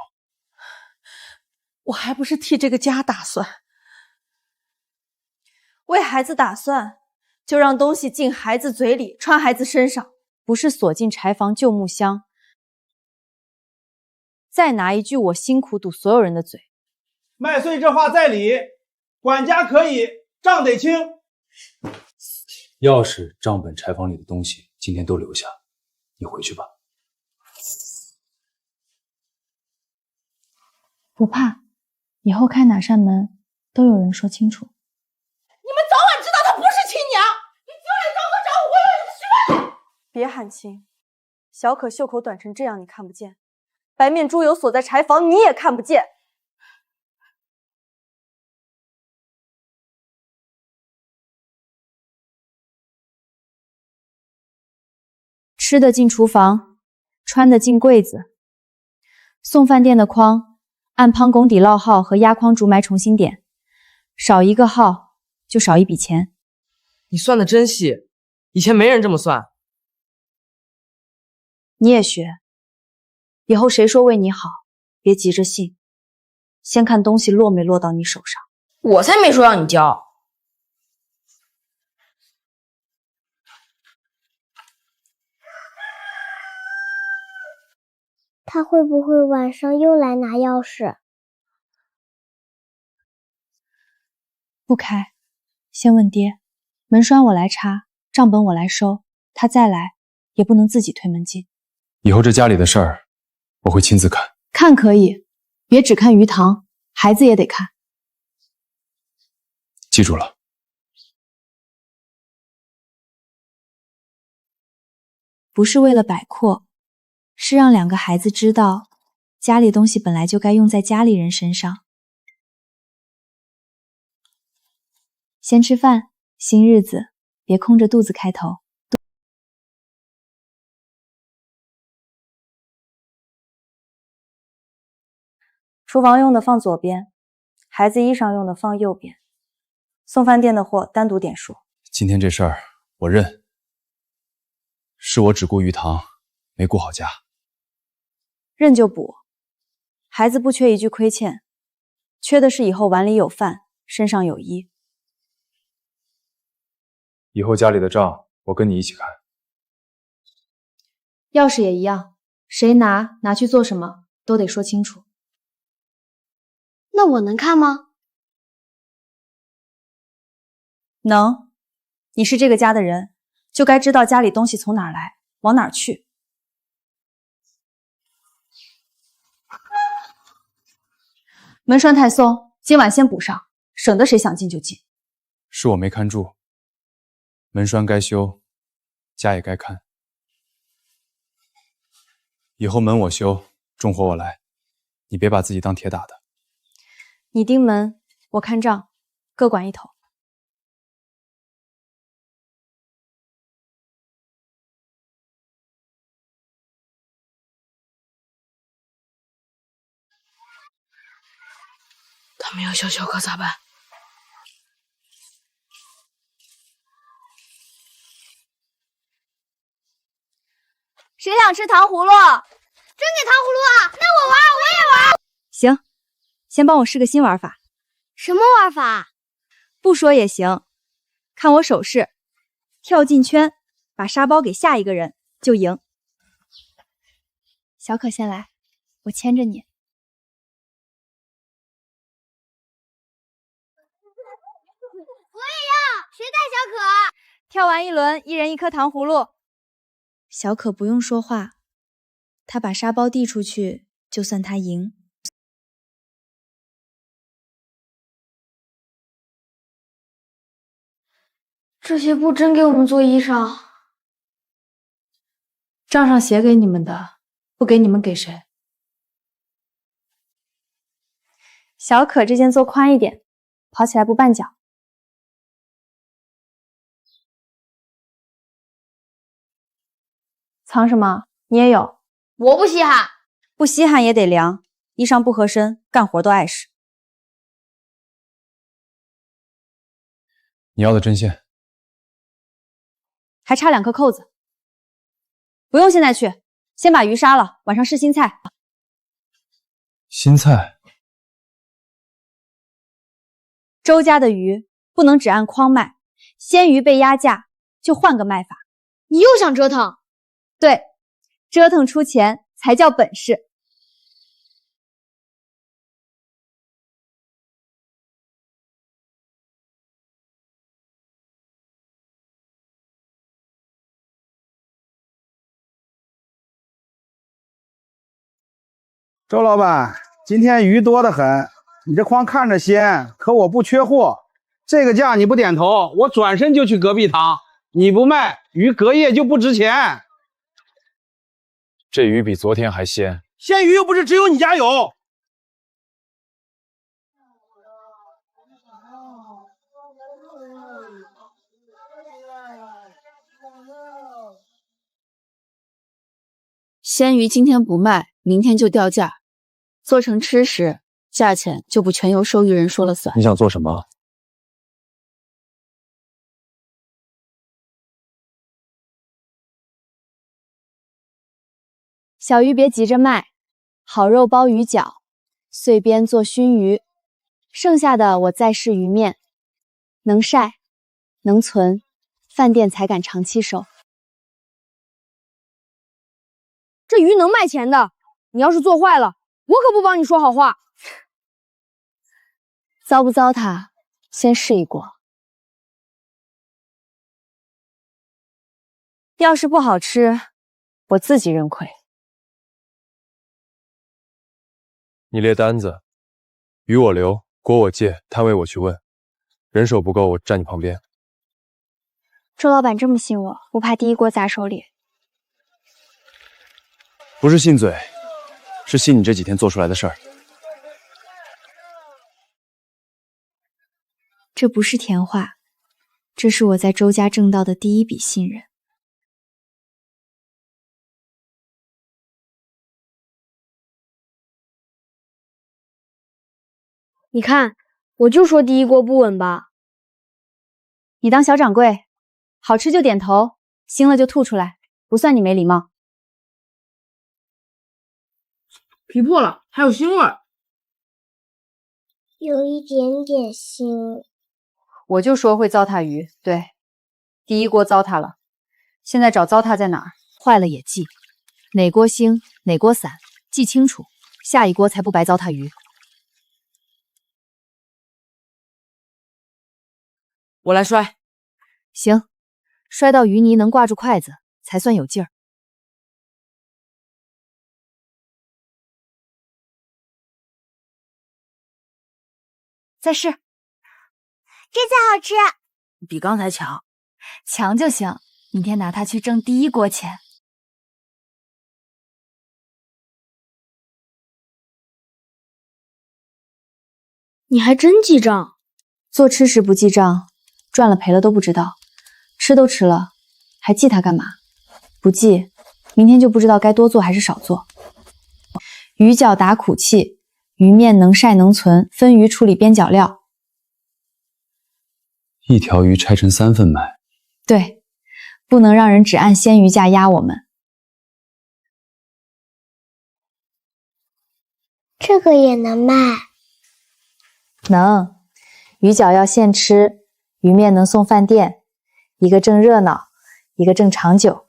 Speaker 1: 我还不是替这个家打算。
Speaker 3: 为孩子打算，就让东西进孩子嘴里，穿孩子身上，不是锁进柴房旧木箱。再拿一句我辛苦堵所有人的嘴。
Speaker 11: 麦穗这话在理，管家可以，账得清。
Speaker 7: 钥匙、账本、柴房里的东西，今天都留下，你回去吧。
Speaker 8: 不怕，以后开哪扇门都有人说清楚。
Speaker 1: 你们早晚知道她不是亲娘，你就来找我找我，我有你的学问。
Speaker 3: 别喊亲，小可袖口短成这样你看不见，白面猪油锁在柴房你也看不见。吃的进厨房，穿的进柜子。送饭店的筐按磅拱底烙号和压筐竹埋重新点，少一个号就少一笔钱。
Speaker 13: 你算的真细，以前没人这么算。
Speaker 3: 你也学，以后谁说为你好，别急着信，先看东西落没落到你手上。
Speaker 12: 我才没说让你交。
Speaker 15: 他会不会晚上又来拿钥匙？
Speaker 8: 不开，先问爹。门栓我来插，账本我来收，他再来也不能自己推门进。
Speaker 7: 以后这家里的事儿，我会亲自看。
Speaker 8: 看可以，别只看鱼塘，孩子也得看。
Speaker 7: 记住了。
Speaker 8: 不是为了摆阔，是让2个孩子知道，家里东西本来就该用在家里人身上。先吃饭，新日子别空着肚子开头。
Speaker 3: 厨房用的放左边，孩子衣裳用的放右边。送饭店的货单独点数。
Speaker 7: 今天这事儿我认，是我只顾鱼塘，没顾好家。
Speaker 3: 认就补，孩子不缺一句亏欠，缺的是以后碗里有饭，身上有衣。
Speaker 7: 以后家里的账我跟你一起看。
Speaker 8: 钥匙也一样，谁拿去做什么都得说清楚。
Speaker 15: 那我能看吗？
Speaker 3: 能，你是这个家的人，就该知道家里东西从哪儿来，往哪儿去。门栓太松，今晚先补上，省得谁想进就进。
Speaker 7: 是我没看住，门栓该修，家也该看。以后门我修，重活我来，你别把自己当铁打的。
Speaker 3: 你盯门，我看账，各管一头。
Speaker 12: 他们要小小可咋办？
Speaker 3: 谁想吃糖葫芦？
Speaker 15: 真给糖葫芦啊！那我玩，我也玩。
Speaker 3: 行，先帮我试个新玩法。
Speaker 15: 什么玩法？
Speaker 3: 不说也行，看我手势，跳进圈，把沙包给下一个人就赢。
Speaker 8: 小可先来，我牵着你。
Speaker 15: 我也要，谁带小可？
Speaker 3: 跳完一轮，一人一颗糖葫芦。
Speaker 8: 小可不用说话，他把沙包递出去，就算他赢。
Speaker 15: 这些布真给我们做衣裳？
Speaker 12: 账上写给你们的，不给你们给谁？
Speaker 3: 小可这件做宽一点，跑起来不绊脚。藏什么？你也有？
Speaker 12: 我不稀罕，
Speaker 3: 不稀罕也得量，衣裳不合身，干活都碍事。
Speaker 7: 你要的针线
Speaker 3: 还差2颗扣子。不用现在去，先把鱼杀了，晚上试新菜。
Speaker 7: 新菜。
Speaker 3: 周家的鱼不能只按筐卖，鲜鱼被压价就换个卖法。
Speaker 12: 你又想折腾？
Speaker 3: 对，折腾出钱才叫本事。
Speaker 11: 周老板，今天鱼多得很，你这筐看着鲜，可我不缺货。这个价你不点头，我转身就去隔壁塘。你不卖，鱼隔夜就不值钱。
Speaker 7: 这鱼比昨天还鲜，
Speaker 11: 鲜鱼又不是只有你家有。
Speaker 16: 鲜鱼今天不卖，明天就掉价，做成吃食，价钱就不全由收鱼人说了算。
Speaker 7: 你想做什么？
Speaker 3: 小鱼别急着卖，好肉包鱼饺，碎边做熏鱼，剩下的我再试鱼面，能晒，能存，饭店才敢长期收。
Speaker 12: 这鱼能卖钱的，你要是做坏了，我可不帮你说好话。
Speaker 3: 糟不糟蹋，先试一锅。要是不好吃，我自己认亏。
Speaker 7: 你列单子，鱼我留，锅我借，摊位我去问，人手不够我站你旁边。
Speaker 3: 周老板这么信我，不怕第一锅砸手里？
Speaker 7: 不是信嘴，是信你这几天做出来的事儿。
Speaker 8: 这不是甜话，这是我在周家挣到的第一笔信任。
Speaker 12: 你看，我就说第一锅不稳吧。
Speaker 3: 你当小掌柜，好吃就点头，腥了就吐出来，不算你没礼貌。
Speaker 12: 皮破了，还有腥味儿，
Speaker 15: 有一点点腥。
Speaker 6: 我就说会糟蹋鱼，对，第一锅糟蹋了，现在找糟蹋在哪儿？
Speaker 10: 坏了也记，哪锅腥哪锅散，记清楚，下一锅才不白糟蹋鱼。
Speaker 13: 我来摔。
Speaker 10: 行，摔到鱼泥能挂住筷子，才算有劲儿。
Speaker 3: 再试，
Speaker 15: 这菜好吃，
Speaker 16: 比刚才强。
Speaker 8: 强就行，明天拿它去挣第一锅钱。
Speaker 12: 你还真记账？
Speaker 3: 做吃食不记账，赚了赔了都不知道，吃都吃了，还记它干嘛？不记，明天就不知道该多做还是少做。鱼饺打苦气，鱼面能晒能存，分鱼处理边角料。
Speaker 7: 一条鱼拆成3份卖。
Speaker 3: 对，不能让人只按鲜鱼价压我们。
Speaker 15: 这个也能卖？
Speaker 3: 能。鱼饺要现吃，鱼面能送饭店，一个挣热闹，一个挣长久。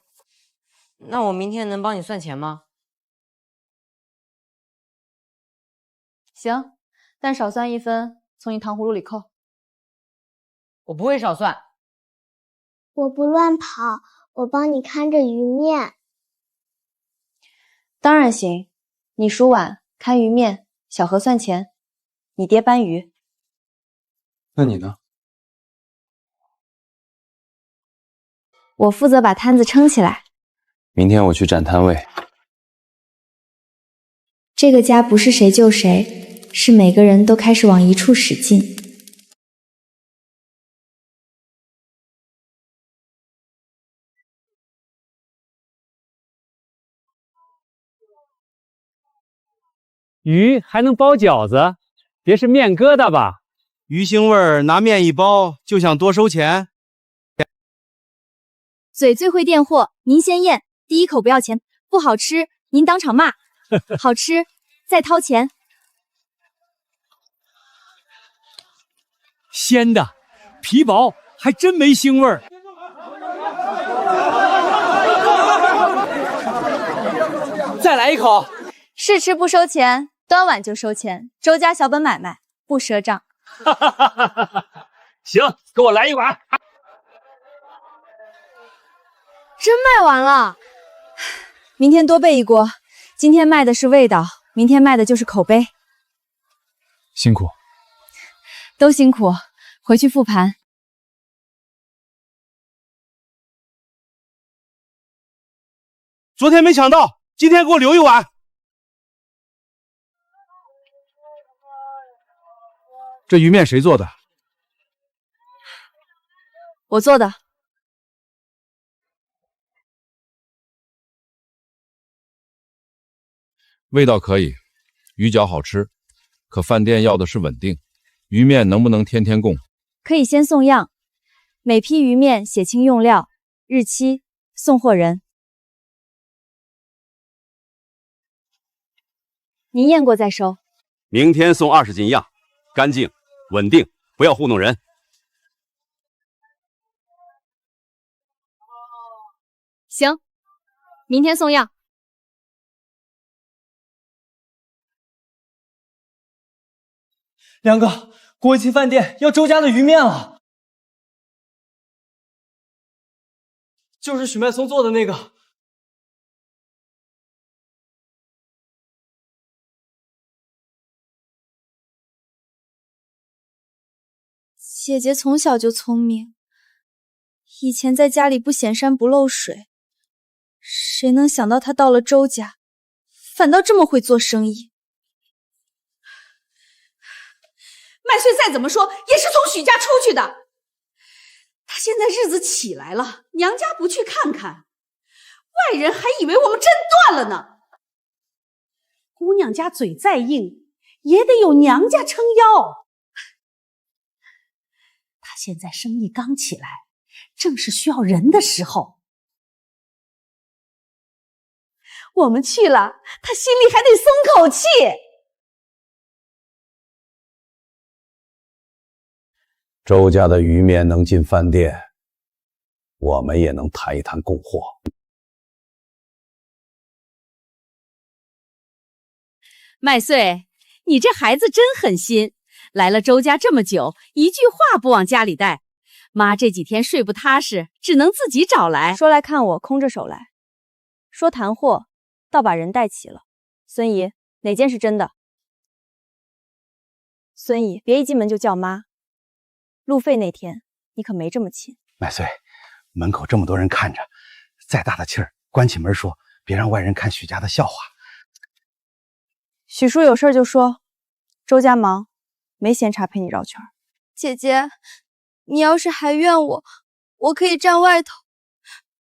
Speaker 13: 那我明天能帮你算钱吗？
Speaker 6: 行，但少算1分，从你糖葫芦里扣。
Speaker 13: 我不会少算。
Speaker 15: 我不乱跑，我帮你看着鱼面。
Speaker 3: 当然行，你数碗，看鱼面，小何算钱，你爹搬鱼。
Speaker 7: 那你呢？
Speaker 3: 我负责把摊子撑起来，
Speaker 7: 明天我去占摊位。
Speaker 8: 这个家不是谁救谁，是每个人都开始往一处使劲。
Speaker 17: 鱼还能包饺子，别是面疙瘩吧？
Speaker 9: 鱼腥味儿，拿面一包就想多收钱？
Speaker 3: 嘴最会垫货，您先验，第一口不要钱，不好吃您当场骂，好吃再掏钱。
Speaker 17: 鲜的，皮薄，还真没腥味儿。再来一口。
Speaker 3: 试吃不收钱，端碗就收钱。周家小本买卖，不赊账。
Speaker 17: 行，给我来一碗。
Speaker 3: 真卖完了，明天多备一锅。今天卖的是味道，明天卖的就是口碑。
Speaker 7: 辛苦，
Speaker 3: 都辛苦，回去复盘。
Speaker 9: 昨天没抢到，今天给我留一碗。
Speaker 7: 这鱼面谁做的？
Speaker 3: 我做的。
Speaker 5: 味道可以，鱼饺好吃，可饭店要的是稳定，鱼面能不能天天供？
Speaker 3: 可以先送样，每批鱼面写清用料、日期、送货人。您验过再收。
Speaker 18: 明天送20斤样，干净稳定，不要糊弄人。
Speaker 3: 行，明天送样。
Speaker 14: 梁哥，国旗饭店要周家的鱼面了，就是许麦松做的那个。
Speaker 3: 姐姐从小就聪明，以前在家里不显山不漏水，谁能想到她到了周家，反倒这么会做生意。
Speaker 1: 麦穗再怎么说也是从许家出去的，他现在日子起来了，娘家不去看看，外人还以为我们真断了呢。姑娘家嘴再硬，也得有娘家撑腰。他现在生意刚起来，正是需要人的时候。我们去了，他心里还得松口气。
Speaker 5: 周家的鱼面能进饭店，我们也能谈一谈供货。
Speaker 10: 麦穗，你这孩子真狠心，来了周家这么久，一句话不往家里带。妈这几天睡不踏实，只能自己找来。
Speaker 3: 说来看我空着手来，说谈货，倒把人带齐了。孙姨，哪件是真的？孙姨，别一进门就叫妈。路费那天你可没这么亲。
Speaker 11: 麦穗，门口这么多人看着，再大的气儿关起门说，别让外人看许家的笑话。
Speaker 3: 许叔有事就说，周家忙，没闲茬陪你绕圈。姐姐，你要是还怨我，我可以站外头。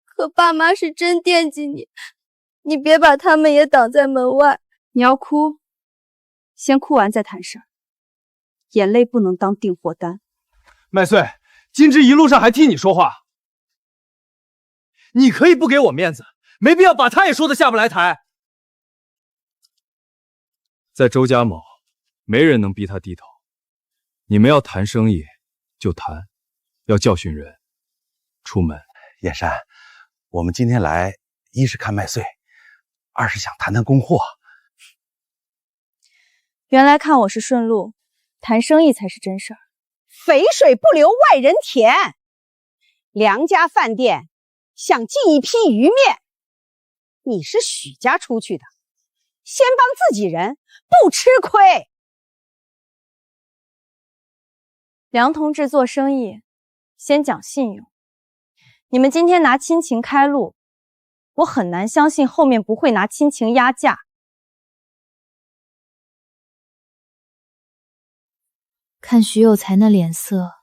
Speaker 3: 可爸妈是真惦记你，你别把他们也挡在门外。你要哭，先哭完再谈事儿，眼泪不能当订货单。
Speaker 14: 麦穗，金枝一路上还替你说话，你可以不给我面子，没必要把他也说得下不来台。
Speaker 7: 在周家某，没人能逼他低头。你们要谈生意就谈，要教训人，出门。
Speaker 11: 燕山，我们今天来，一是看麦穗，二是想谈谈供货。
Speaker 3: 原来看我是顺路，谈生意才是真事儿。
Speaker 1: 肥水不流外人田，梁家饭店想进一批鱼面，你是许家出去的，先帮自己人，不吃亏。
Speaker 3: 梁同志做生意，先讲信用。你们今天拿亲情开路，我很难相信后面不会拿亲情压价。
Speaker 8: 看徐有才那脸色，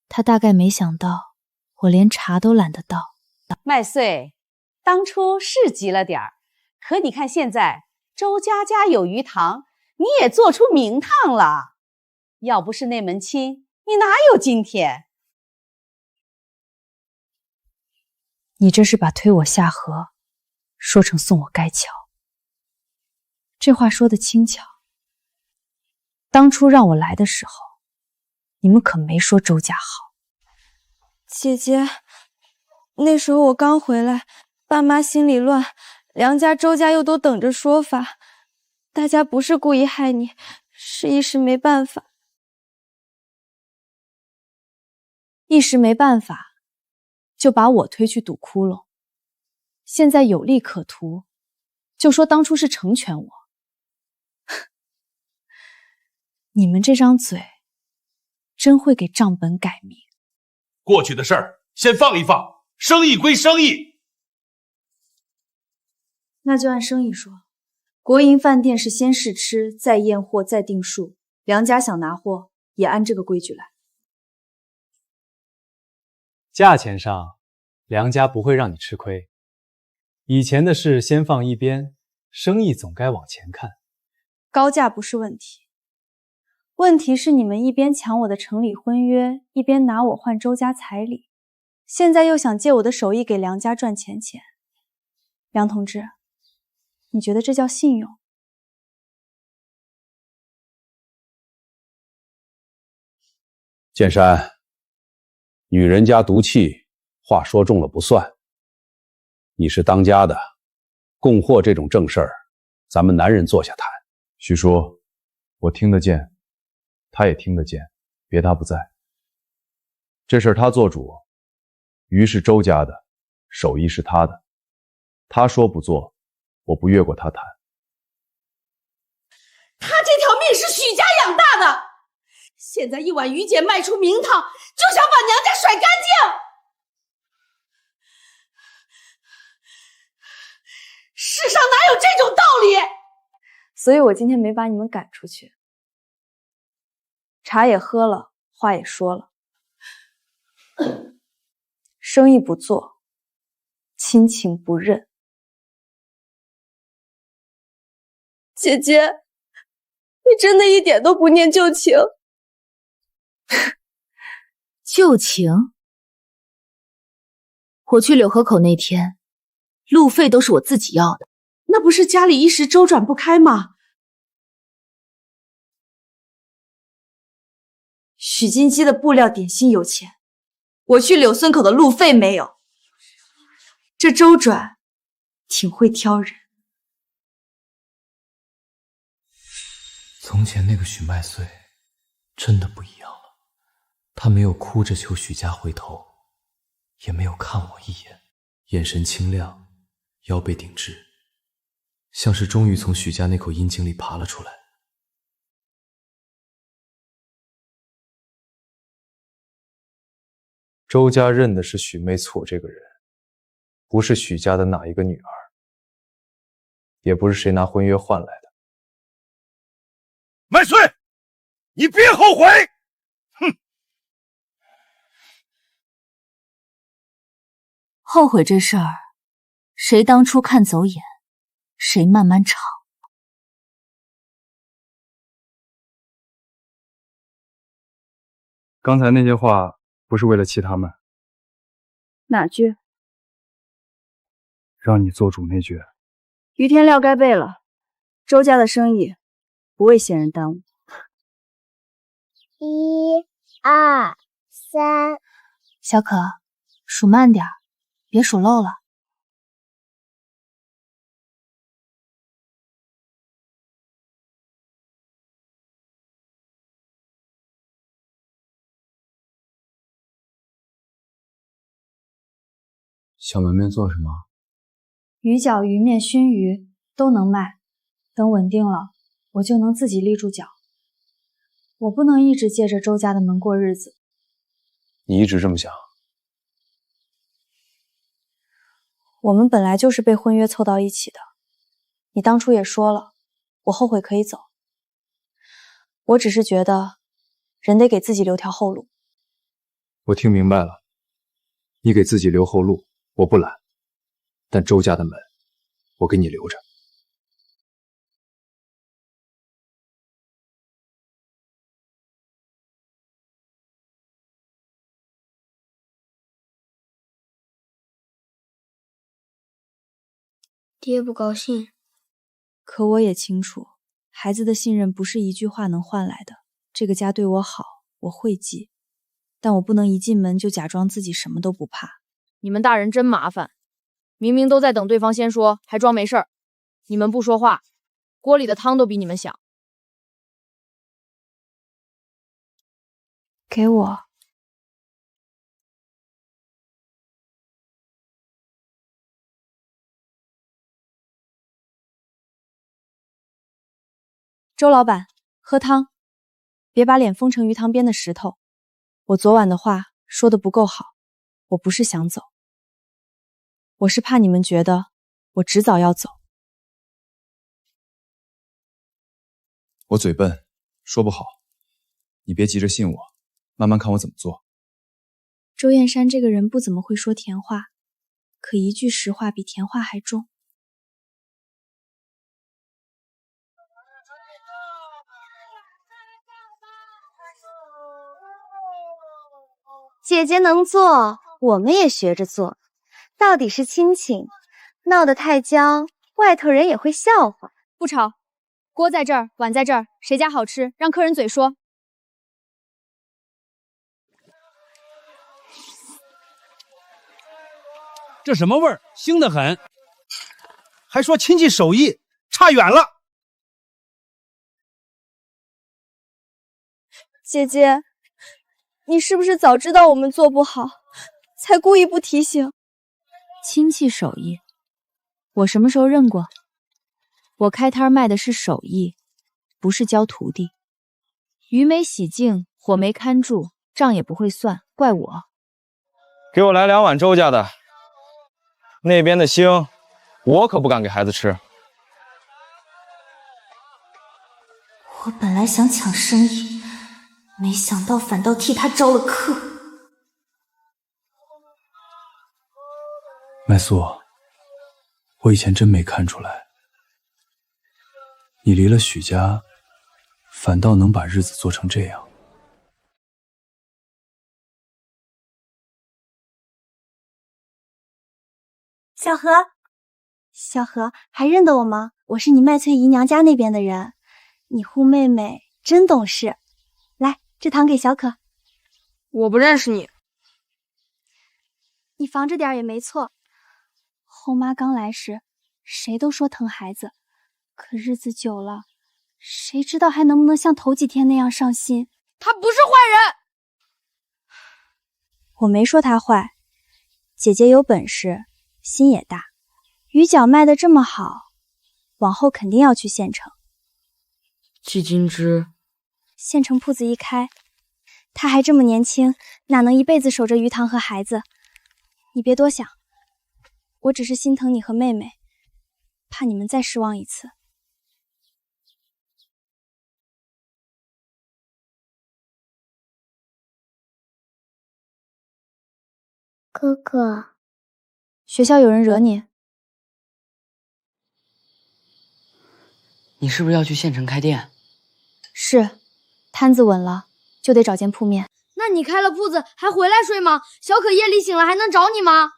Speaker 8: 他大概没想到我连茶都懒得倒。
Speaker 10: 麦穗，当初是急了点儿，可你看现在周家家有余堂，你也做出名堂了。要不是那门亲，你哪有今天？
Speaker 8: 你这是把推我下河说成送我该桥。这话说得轻巧，当初让我来的时候，你们可没说周家好。
Speaker 3: 姐姐，那时候我刚回来，爸妈心里乱，梁家周家又都等着说法，大家不是故意害你，是一时没办法。
Speaker 8: 一时没办法，就把我推去堵窟窿。现在有利可图，就说当初是成全我。你们这张嘴，真会给账本改名。
Speaker 2: 过去的事儿先放一放，生意归生意。
Speaker 8: 那就按生意说，国营饭店是先试吃，再验货，再定数。梁家想拿货，也按这个规矩来。
Speaker 17: 价钱上，梁家不会让你吃亏。以前的事先放一边，生意总该往前看。
Speaker 3: 高价不是问题，问题是你们一边抢我的城里婚约，一边拿我换周家彩礼，现在又想借我的手艺给梁家赚钱。梁同志，你觉得这叫信用？
Speaker 9: 剑山，女人家毒气，话说重了不算。你是当家的，供货这种正事儿，咱们男人坐下谈。
Speaker 7: 徐叔，我听得见，他也听得见，别他不在。这事儿他做主，鱼是周家的，手艺是他的，他说不做，我不越过他谈。
Speaker 1: 他这条命是许家养大的，现在一碗鱼姐卖出名堂，就想把娘家甩干净。世上哪有这种道理？
Speaker 3: 所以我今天没把你们赶出去，茶也喝了，话也说了，生意不做，亲情不认。姐姐，你真的一点都不念旧情？
Speaker 8: 旧情？我去柳河口那天，路费都是我自己要的。
Speaker 1: 那不是家里一时周转不开吗？
Speaker 3: 许金鸡的布料点心有钱，我去柳村口的路费没有。这周转挺会挑人。
Speaker 7: 从前那个许麦穗真的不一样了，他没有哭着求许家回头，也没有看我一眼，眼神清亮，腰背挺直，像是终于从许家那口阴茎里爬了出来。周家认的是许媚错这个人，不是许家的哪一个女儿，也不是谁拿婚约换来的。
Speaker 2: 麦穗，你别后悔！哼！
Speaker 8: 后悔这事儿，谁当初看走眼，谁慢慢尝。
Speaker 19: 刚才那些话不是为了气他们，
Speaker 3: 哪句？
Speaker 19: 让你做主那句。
Speaker 3: 于天料该背了，周家的生意不为闲人耽误。
Speaker 15: 1、2、3，
Speaker 8: 小可，数慢点，别数漏了。
Speaker 7: 小门面做什么？
Speaker 8: 鱼饺、鱼面、熏鱼都能卖，等稳定了，我就能自己立住脚。我不能一直借着周家的门过日子。
Speaker 7: 你一直这么想？
Speaker 3: 我们本来就是被婚约凑到一起的，你当初也说了，我后悔可以走。我只是觉得，人得给自己留条后路。
Speaker 7: 我听明白了，你给自己留后路，我不拦，但周家的门，我给你留着。
Speaker 15: 爹不高兴，
Speaker 3: 可我也清楚，孩子的信任不是一句话能换来的。这个家对我好，我会记，但我不能一进门就假装自己什么都不怕。
Speaker 13: 你们大人真麻烦，明明都在等对方先说，还装没事儿。你们不说话，锅里的汤都比你们响。
Speaker 3: 给我。周老板，喝汤，别把脸封成鱼塘边的石头。我昨晚的话说的不够好，我不是想走，我是怕你们觉得我迟早要走。
Speaker 7: 我嘴笨，说不好，你别急着信我，慢慢看我怎么做。
Speaker 3: 周燕山这个人不怎么会说甜话，可一句实话比甜话还重。
Speaker 20: 姐姐能做，我们也学着做。到底是亲情，闹得太僵，外头人也会笑话。
Speaker 3: 不吵，锅在这儿，碗在这儿，谁家好吃，让客人嘴说。
Speaker 11: 这什么味儿？腥得很，还说亲戚手艺，差远了。
Speaker 3: 姐姐，你是不是早知道我们做不好，才故意不提醒？
Speaker 8: 亲戚手艺，我什么时候认过？我开摊卖的是手艺，不是教徒弟。鱼没洗净，火没看住，账也不会算，怪我。
Speaker 14: 给我来2碗周家的，那边的腥，我可不敢给孩子吃。
Speaker 20: 我本来想抢生意，没想到反倒替他招了客。
Speaker 7: 麦苏，我以前真没看出来，你离了许家，反倒能把日子做成这样。
Speaker 20: 小何，小何，还认得我吗？我是你麦翠姨娘家那边的人，你护妹妹真懂事。来，这糖给小可。
Speaker 12: 我不认识你。
Speaker 20: 你防着点也没错。后妈刚来时，谁都说疼孩子，可日子久了，谁知道还能不能像头几天那样上心？
Speaker 12: 他不是坏人。
Speaker 3: 我没说他坏，姐姐有本事，心也大。鱼饺卖得这么好，往后肯定要去县城。
Speaker 13: 季金枝，
Speaker 3: 县城铺子一开，他还这么年轻，哪能一辈子守着鱼塘和孩子？你别多想，我只是心疼你和妹妹，怕你们再失望一次。
Speaker 15: 哥哥，
Speaker 3: 学校有人惹你？
Speaker 13: 你是不是要去县城开店？
Speaker 3: 是，摊子稳了，就得找间铺面。
Speaker 12: 那你开了铺子还回来睡吗？小可夜里醒了还能找你吗？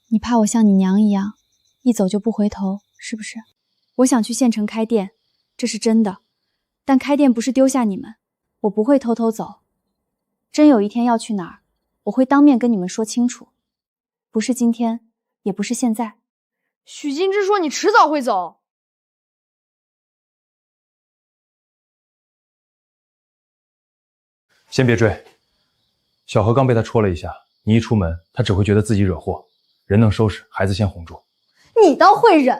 Speaker 3: 你怕我像你娘一样，一走就不回头，是不是？我想去县城开店，这是真的。但开店不是丢下你们，我不会偷偷走。真有一天要去哪儿，我会当面跟你们说清楚。不是今天，也不是现在。
Speaker 12: 许金枝说你迟早会走。
Speaker 7: 先别追，小何刚被他戳了一下，你一出门，他只会觉得自己惹祸。人能收拾，孩子先哄住。
Speaker 12: 你倒会忍。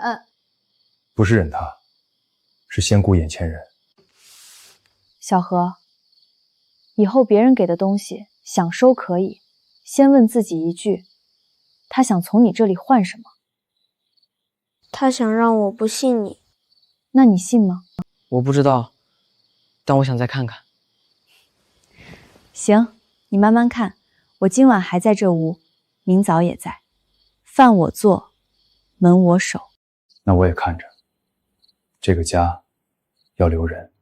Speaker 7: 不是忍他，是先顾眼前人。
Speaker 3: 小何，以后别人给的东西想收可以，
Speaker 6: 先问自己一句：他想从你这里换什么？
Speaker 15: 他想让我不信你。
Speaker 6: 那你信吗？
Speaker 21: 我不知道，但我想再看看。
Speaker 6: 行，你慢慢看。我今晚还在这屋，明早也在。饭我做，门我守。
Speaker 7: 那我也看着，这个家要留人，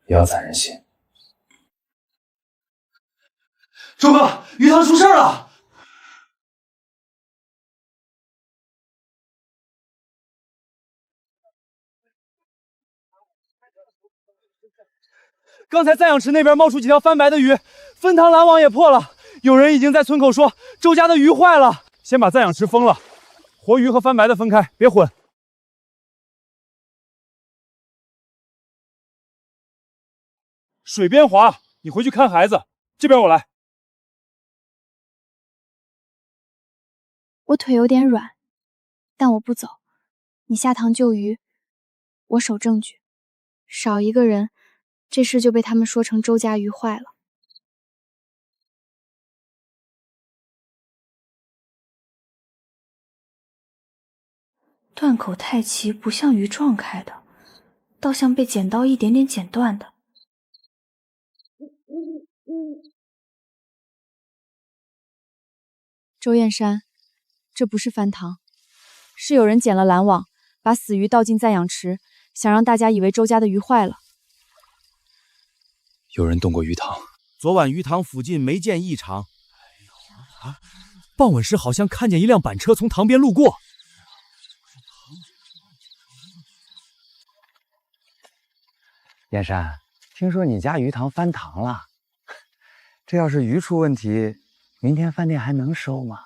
Speaker 7: 也要攒人心。
Speaker 2: 周哥，鱼塘出事了！
Speaker 17: 刚才赞养池那边冒出几条翻白的鱼，分塘拦网也破了。有人已经在村口说周家的鱼坏了。
Speaker 2: 先把赞养池封了，活鱼和翻白的分开，别混。水边滑，你回去看孩子，这边我来。
Speaker 3: 我腿有点软，但我不走。你下塘救鱼，我守证据。少一个人，这事就被他们说成周家鱼坏了。
Speaker 20: 断口太齐不像鱼撞开的，倒像被剪刀一点点剪断的。
Speaker 3: 周燕山，这不是翻塘，是有人剪了拦网，把死鱼倒进赞养池，想让大家以为周家的鱼坏了。
Speaker 7: 有人动过鱼塘。
Speaker 22: 昨晚鱼塘附近没见异常。傍晚时好像看见一辆板车从塘边路过。
Speaker 23: 燕山，听说你家鱼塘翻塘了，这要是鱼出问题，明天饭店还能收吗？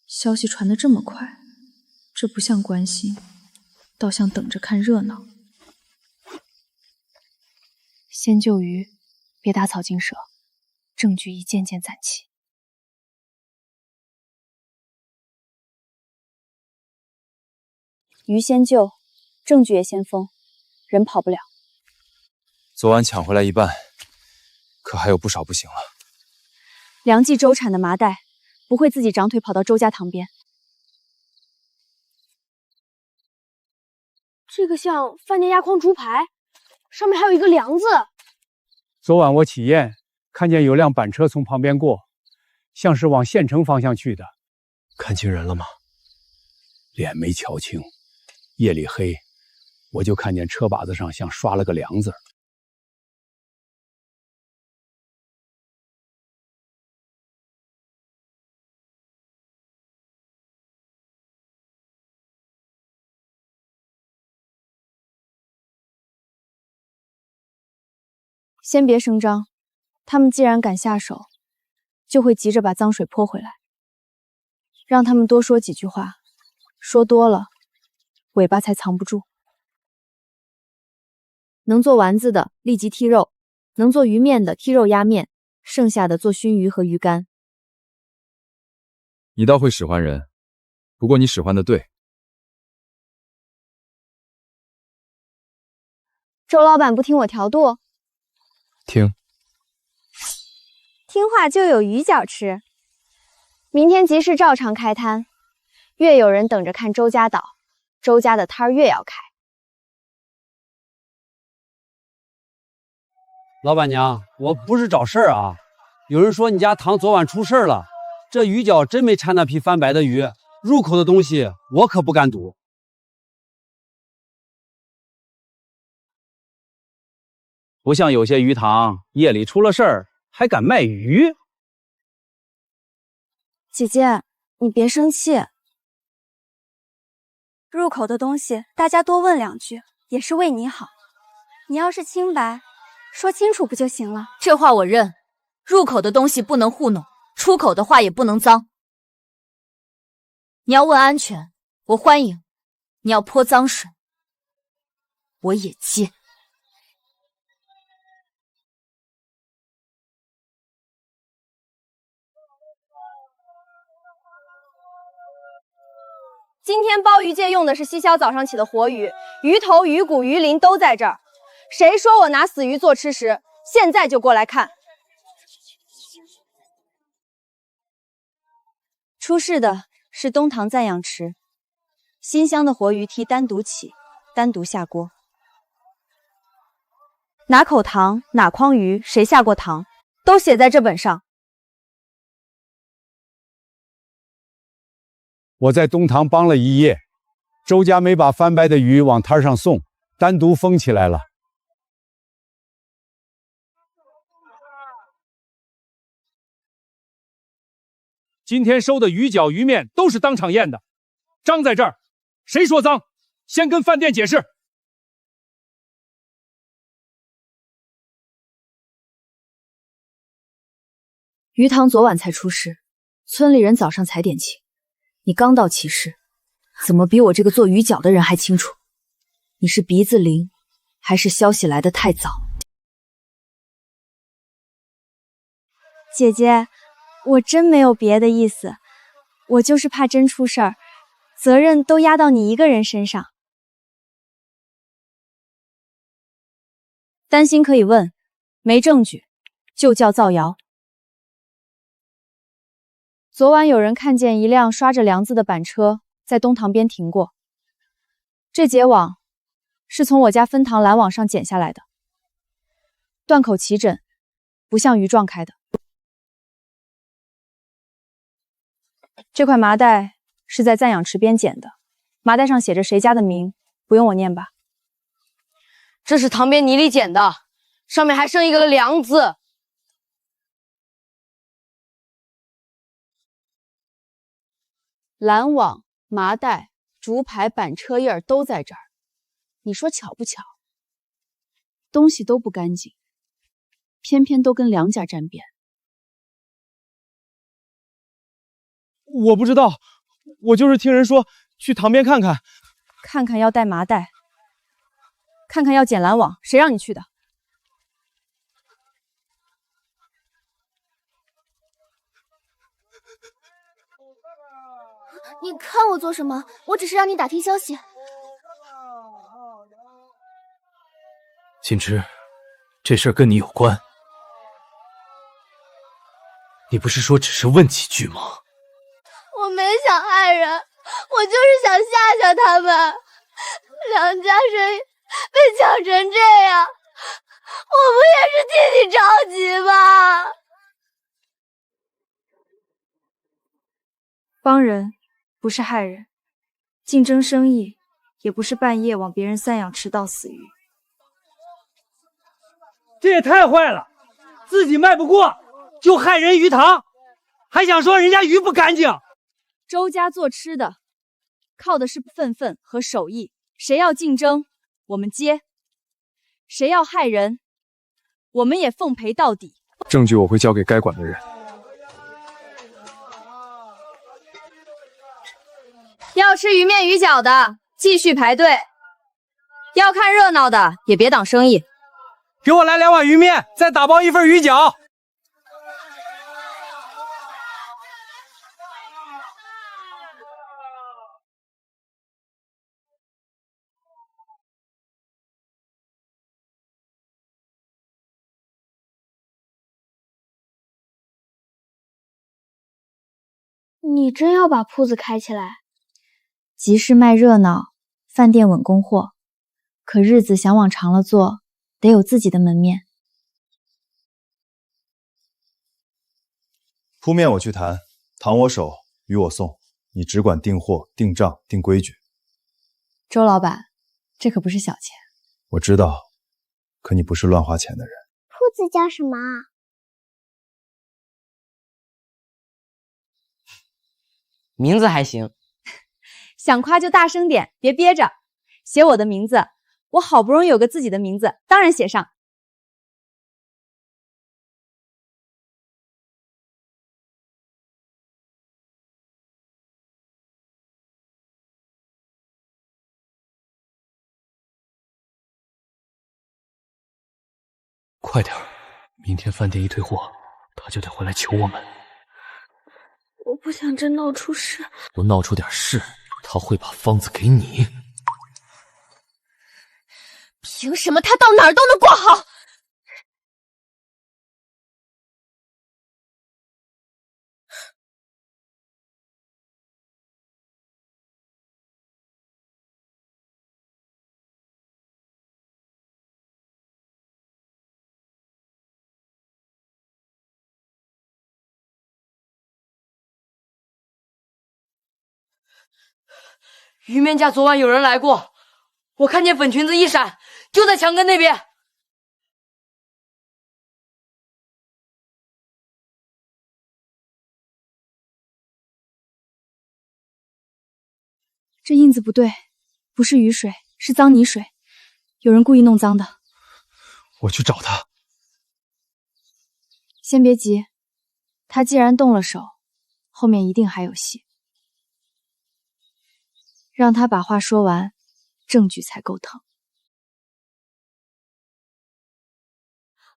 Speaker 8: 消息传得这么快，这不像关心，倒像等着看热闹。
Speaker 3: 先救鱼，别打草惊蛇，证据一件件攒齐。鱼先救，证据也先封，人跑不了。
Speaker 7: 昨晚抢回来一半，可还有不少不行了。
Speaker 3: 良冀州产的麻袋，不会自己长腿跑到周家塘边。
Speaker 12: 这个像饭店压筐竹排，上面还有一个梁字。
Speaker 11: 昨晚我起验，看见有辆板车从旁边过，像是往县城方向去的。
Speaker 22: 看清人了吗？
Speaker 9: 脸没瞧清，夜里黑，我就看见车把子上像刷了个梁字。
Speaker 3: 先别声张，他们既然敢下手，就会急着把脏水泼回来。让他们多说几句话，说多了，尾巴才藏不住。能做丸子的立即剔肉，能做鱼面的剔肉压面，剩下的做熏鱼和鱼干。
Speaker 5: 你倒会使唤人，不过你使唤的对。
Speaker 3: 周老板不听我调度？
Speaker 5: 听
Speaker 3: 话就有鱼饺吃。明天集市照常开摊，越有人等着看周家倒，周家的摊儿越要开。
Speaker 24: 老板娘，我不是找事儿啊。有人说你家塘昨晚出事儿了，这鱼饺真没掺那批翻白的鱼，入口的东西我可不敢赌。
Speaker 23: 不像有些鱼塘夜里出了事儿还敢卖鱼。
Speaker 20: 姐姐，你别生气。入口的东西，大家多问两句，也是为你好。你要是清白，说清楚不就行了？
Speaker 13: 这话我认。入口的东西不能糊弄，出口的话也不能脏。你要问安全，我欢迎；你要泼脏水，我也接。
Speaker 3: 今天鲍鱼界用的是西宵早上起的活鱼，鱼头、鱼骨、鱼鳞都在这儿。谁说我拿死鱼做吃食？现在就过来看。出事的是东塘暂养池，新乡的活鱼屉单独起，单独下锅。哪口塘、哪筐鱼，谁下过塘，都写在这本上。
Speaker 9: 我在东塘帮了一夜，周家没把翻白的鱼往摊上送，单独封起来了。
Speaker 2: 今天收的鱼饺、鱼面都是当场验的，章在这儿，谁说脏，先跟饭店解释。
Speaker 8: 鱼塘昨晚才出事，村里人早上才点清。你刚到齐市，怎么比我这个做鱼饺的人还清楚？你是鼻子灵，还是消息来得太早？
Speaker 3: 姐姐，我真没有别的意思，我就是怕真出事儿，责任都压到你一个人身上。担心可以问，没证据就叫造谣。昨晚有人看见一辆刷着梁子的板车在东塘边停过，这结网是从我家分塘拦网上剪下来的，断口齐整，不像鱼撞开的。这块麻袋是在暂养池边捡的，麻袋上写着谁家的名，不用我念吧？
Speaker 12: 这是塘边泥里捡的，上面还剩一个梁字。
Speaker 1: 拦网、麻袋、竹排、板车印都在这儿，你说巧不巧？东西都不干净，偏偏都跟梁家沾边。
Speaker 14: 我不知道，我就是听人说去塘边看看。
Speaker 3: 看看要带麻袋，看看要捡拦网，谁让你去的？
Speaker 20: 你看我做什么？我只是让你打听消息。
Speaker 7: 锦之，这事儿跟你有关。你不是说只是问几句吗？
Speaker 20: 我没想害人，我就是想吓吓他们。梁家生意被抢成这样，我不也是替你着急吗？
Speaker 3: 帮人不是害人，竞争生意也不是半夜往别人散养池倒死鱼。
Speaker 24: 这也太坏了，自己卖不过就害人鱼塘，还想说人家鱼不干净。
Speaker 3: 周家做吃的靠的是愤愤和手艺，谁要竞争我们接，谁要害人我们也奉陪到底。
Speaker 19: 证据我会交给该管的人。
Speaker 13: 要吃鱼面鱼饺的继续排队，要看热闹的也别挡生意。
Speaker 24: 给我来2碗鱼面，再打包1份鱼饺。
Speaker 15: 你真要把铺子开起来？
Speaker 8: 集市卖热闹，饭店稳供货，可日子想往长了做，得有自己的门面。
Speaker 4: 铺面我去谈，糖我手，鱼我送，你只管订货、订账、定规矩。
Speaker 8: 周老板，这可不是小钱。
Speaker 4: 我知道，可你不是乱花钱的人。
Speaker 15: 铺子叫什么啊？
Speaker 21: 名字还行。
Speaker 3: 想夸就大声点，别憋着。写我的名字，我好不容易有个自己的名字，当然写上。
Speaker 7: 快点儿，明天饭店一退货，他就得回来求我们。
Speaker 20: 我不想真闹出事。
Speaker 7: 不闹出点事，他会把方子给你。
Speaker 13: 凭什么他到哪儿都能挂好？
Speaker 21: 鱼面家昨晚有人来过，我看见粉裙子一闪，就在墙根那边。
Speaker 3: 这印子不对，不是雨水，是脏泥水，有人故意弄脏的。
Speaker 19: 我去找他。
Speaker 3: 先别急，他既然动了手，后面一定还有戏。让他把话说完，证据才够疼。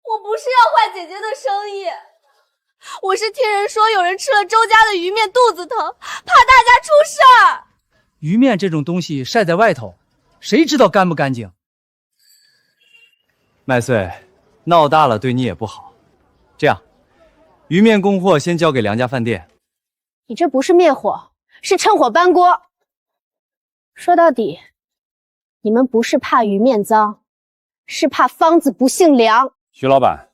Speaker 20: 我不是要坏姐姐的生意，我是听人说有人吃了周家的鱼面肚子疼，怕大家出事儿。
Speaker 24: 鱼面这种东西晒在外头，谁知道干不干净？
Speaker 7: 麦穗，闹大了对你也不好。这样，鱼面供货先交给梁家饭店。
Speaker 6: 你这不是灭火，是趁火搬锅。说到底，你们不是怕鱼面脏，是怕方子不姓梁。
Speaker 2: 徐老板，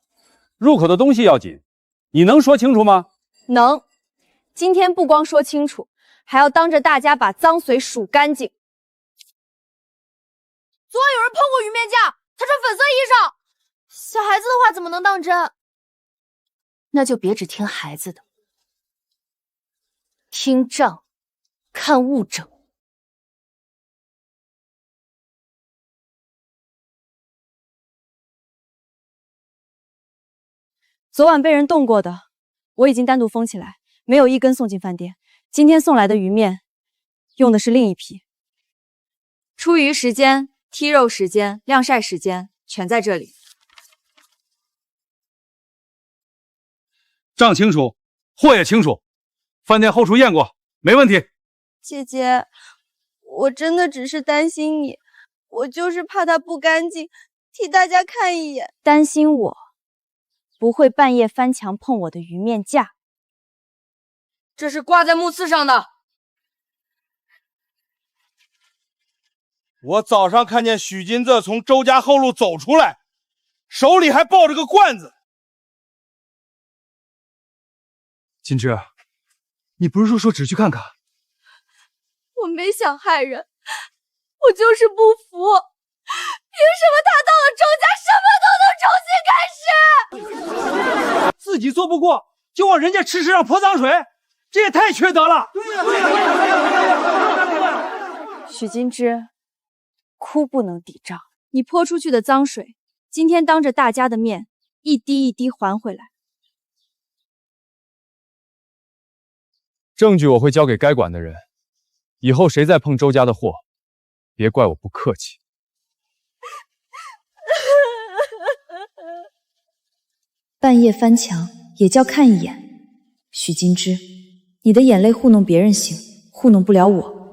Speaker 2: 入口的东西要紧，你能说清楚吗？
Speaker 3: 能。今天不光说清楚，还要当着大家把脏水数干净。
Speaker 12: 昨晚有人碰过鱼面架，他穿粉色衣裳，小孩子的话怎么能当真？
Speaker 13: 那就别只听孩子的，听账，看物证。
Speaker 3: 昨晚被人动过的，我已经单独封起来，没有一根送进饭店。今天送来的鱼面，用的是另一批。出鱼时间、剔肉时间、晾晒时间，全在这里。
Speaker 2: 账清楚，货也清楚，饭店后厨验过，没问题。
Speaker 3: 姐姐，我真的只是担心你，我就是怕它不干净，替大家看一眼。担心我不会半夜翻墙碰我的鱼面架。
Speaker 21: 这是挂在木刺上的。
Speaker 11: 我早上看见许金子从周家后路走出来，手里还抱着个罐子。
Speaker 19: 金枝，你不是说只去看看？
Speaker 20: 我没想害人，我就是不服，凭什么他到了周家什么都能重新开始？
Speaker 2: 自己做不过，就往人家吃上泼脏水，这也太缺德了。
Speaker 3: 许金枝，哭不能抵账，你泼出去的脏水，今天当着大家的面，一滴一滴还回来。
Speaker 4: 证据我会交给该管的人，以后谁再碰周家的货，别怪我不客气。
Speaker 8: 半夜翻墙也叫看一眼。许金枝，你的眼泪糊弄别人行，糊弄不了我。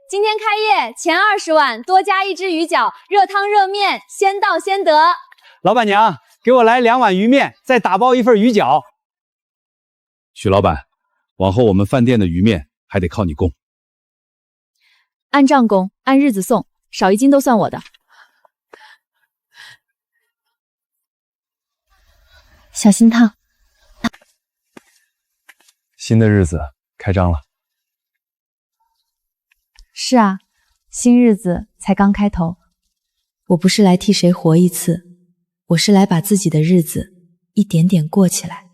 Speaker 3: 今天开业前20碗多加1只鱼饺，热汤热面，先到先得。
Speaker 24: 老板娘，给我来2碗鱼面，再打包1份鱼饺。
Speaker 5: 许老板，往后我们饭店的鱼面还得靠你供。
Speaker 3: 按账供，按日子送，少1斤都算我的。
Speaker 8: 小心烫。
Speaker 4: 新的日子开张了。
Speaker 8: 是啊，新日子才刚开头。我不是来替谁活一次，我是来把自己的日子一点点过起来。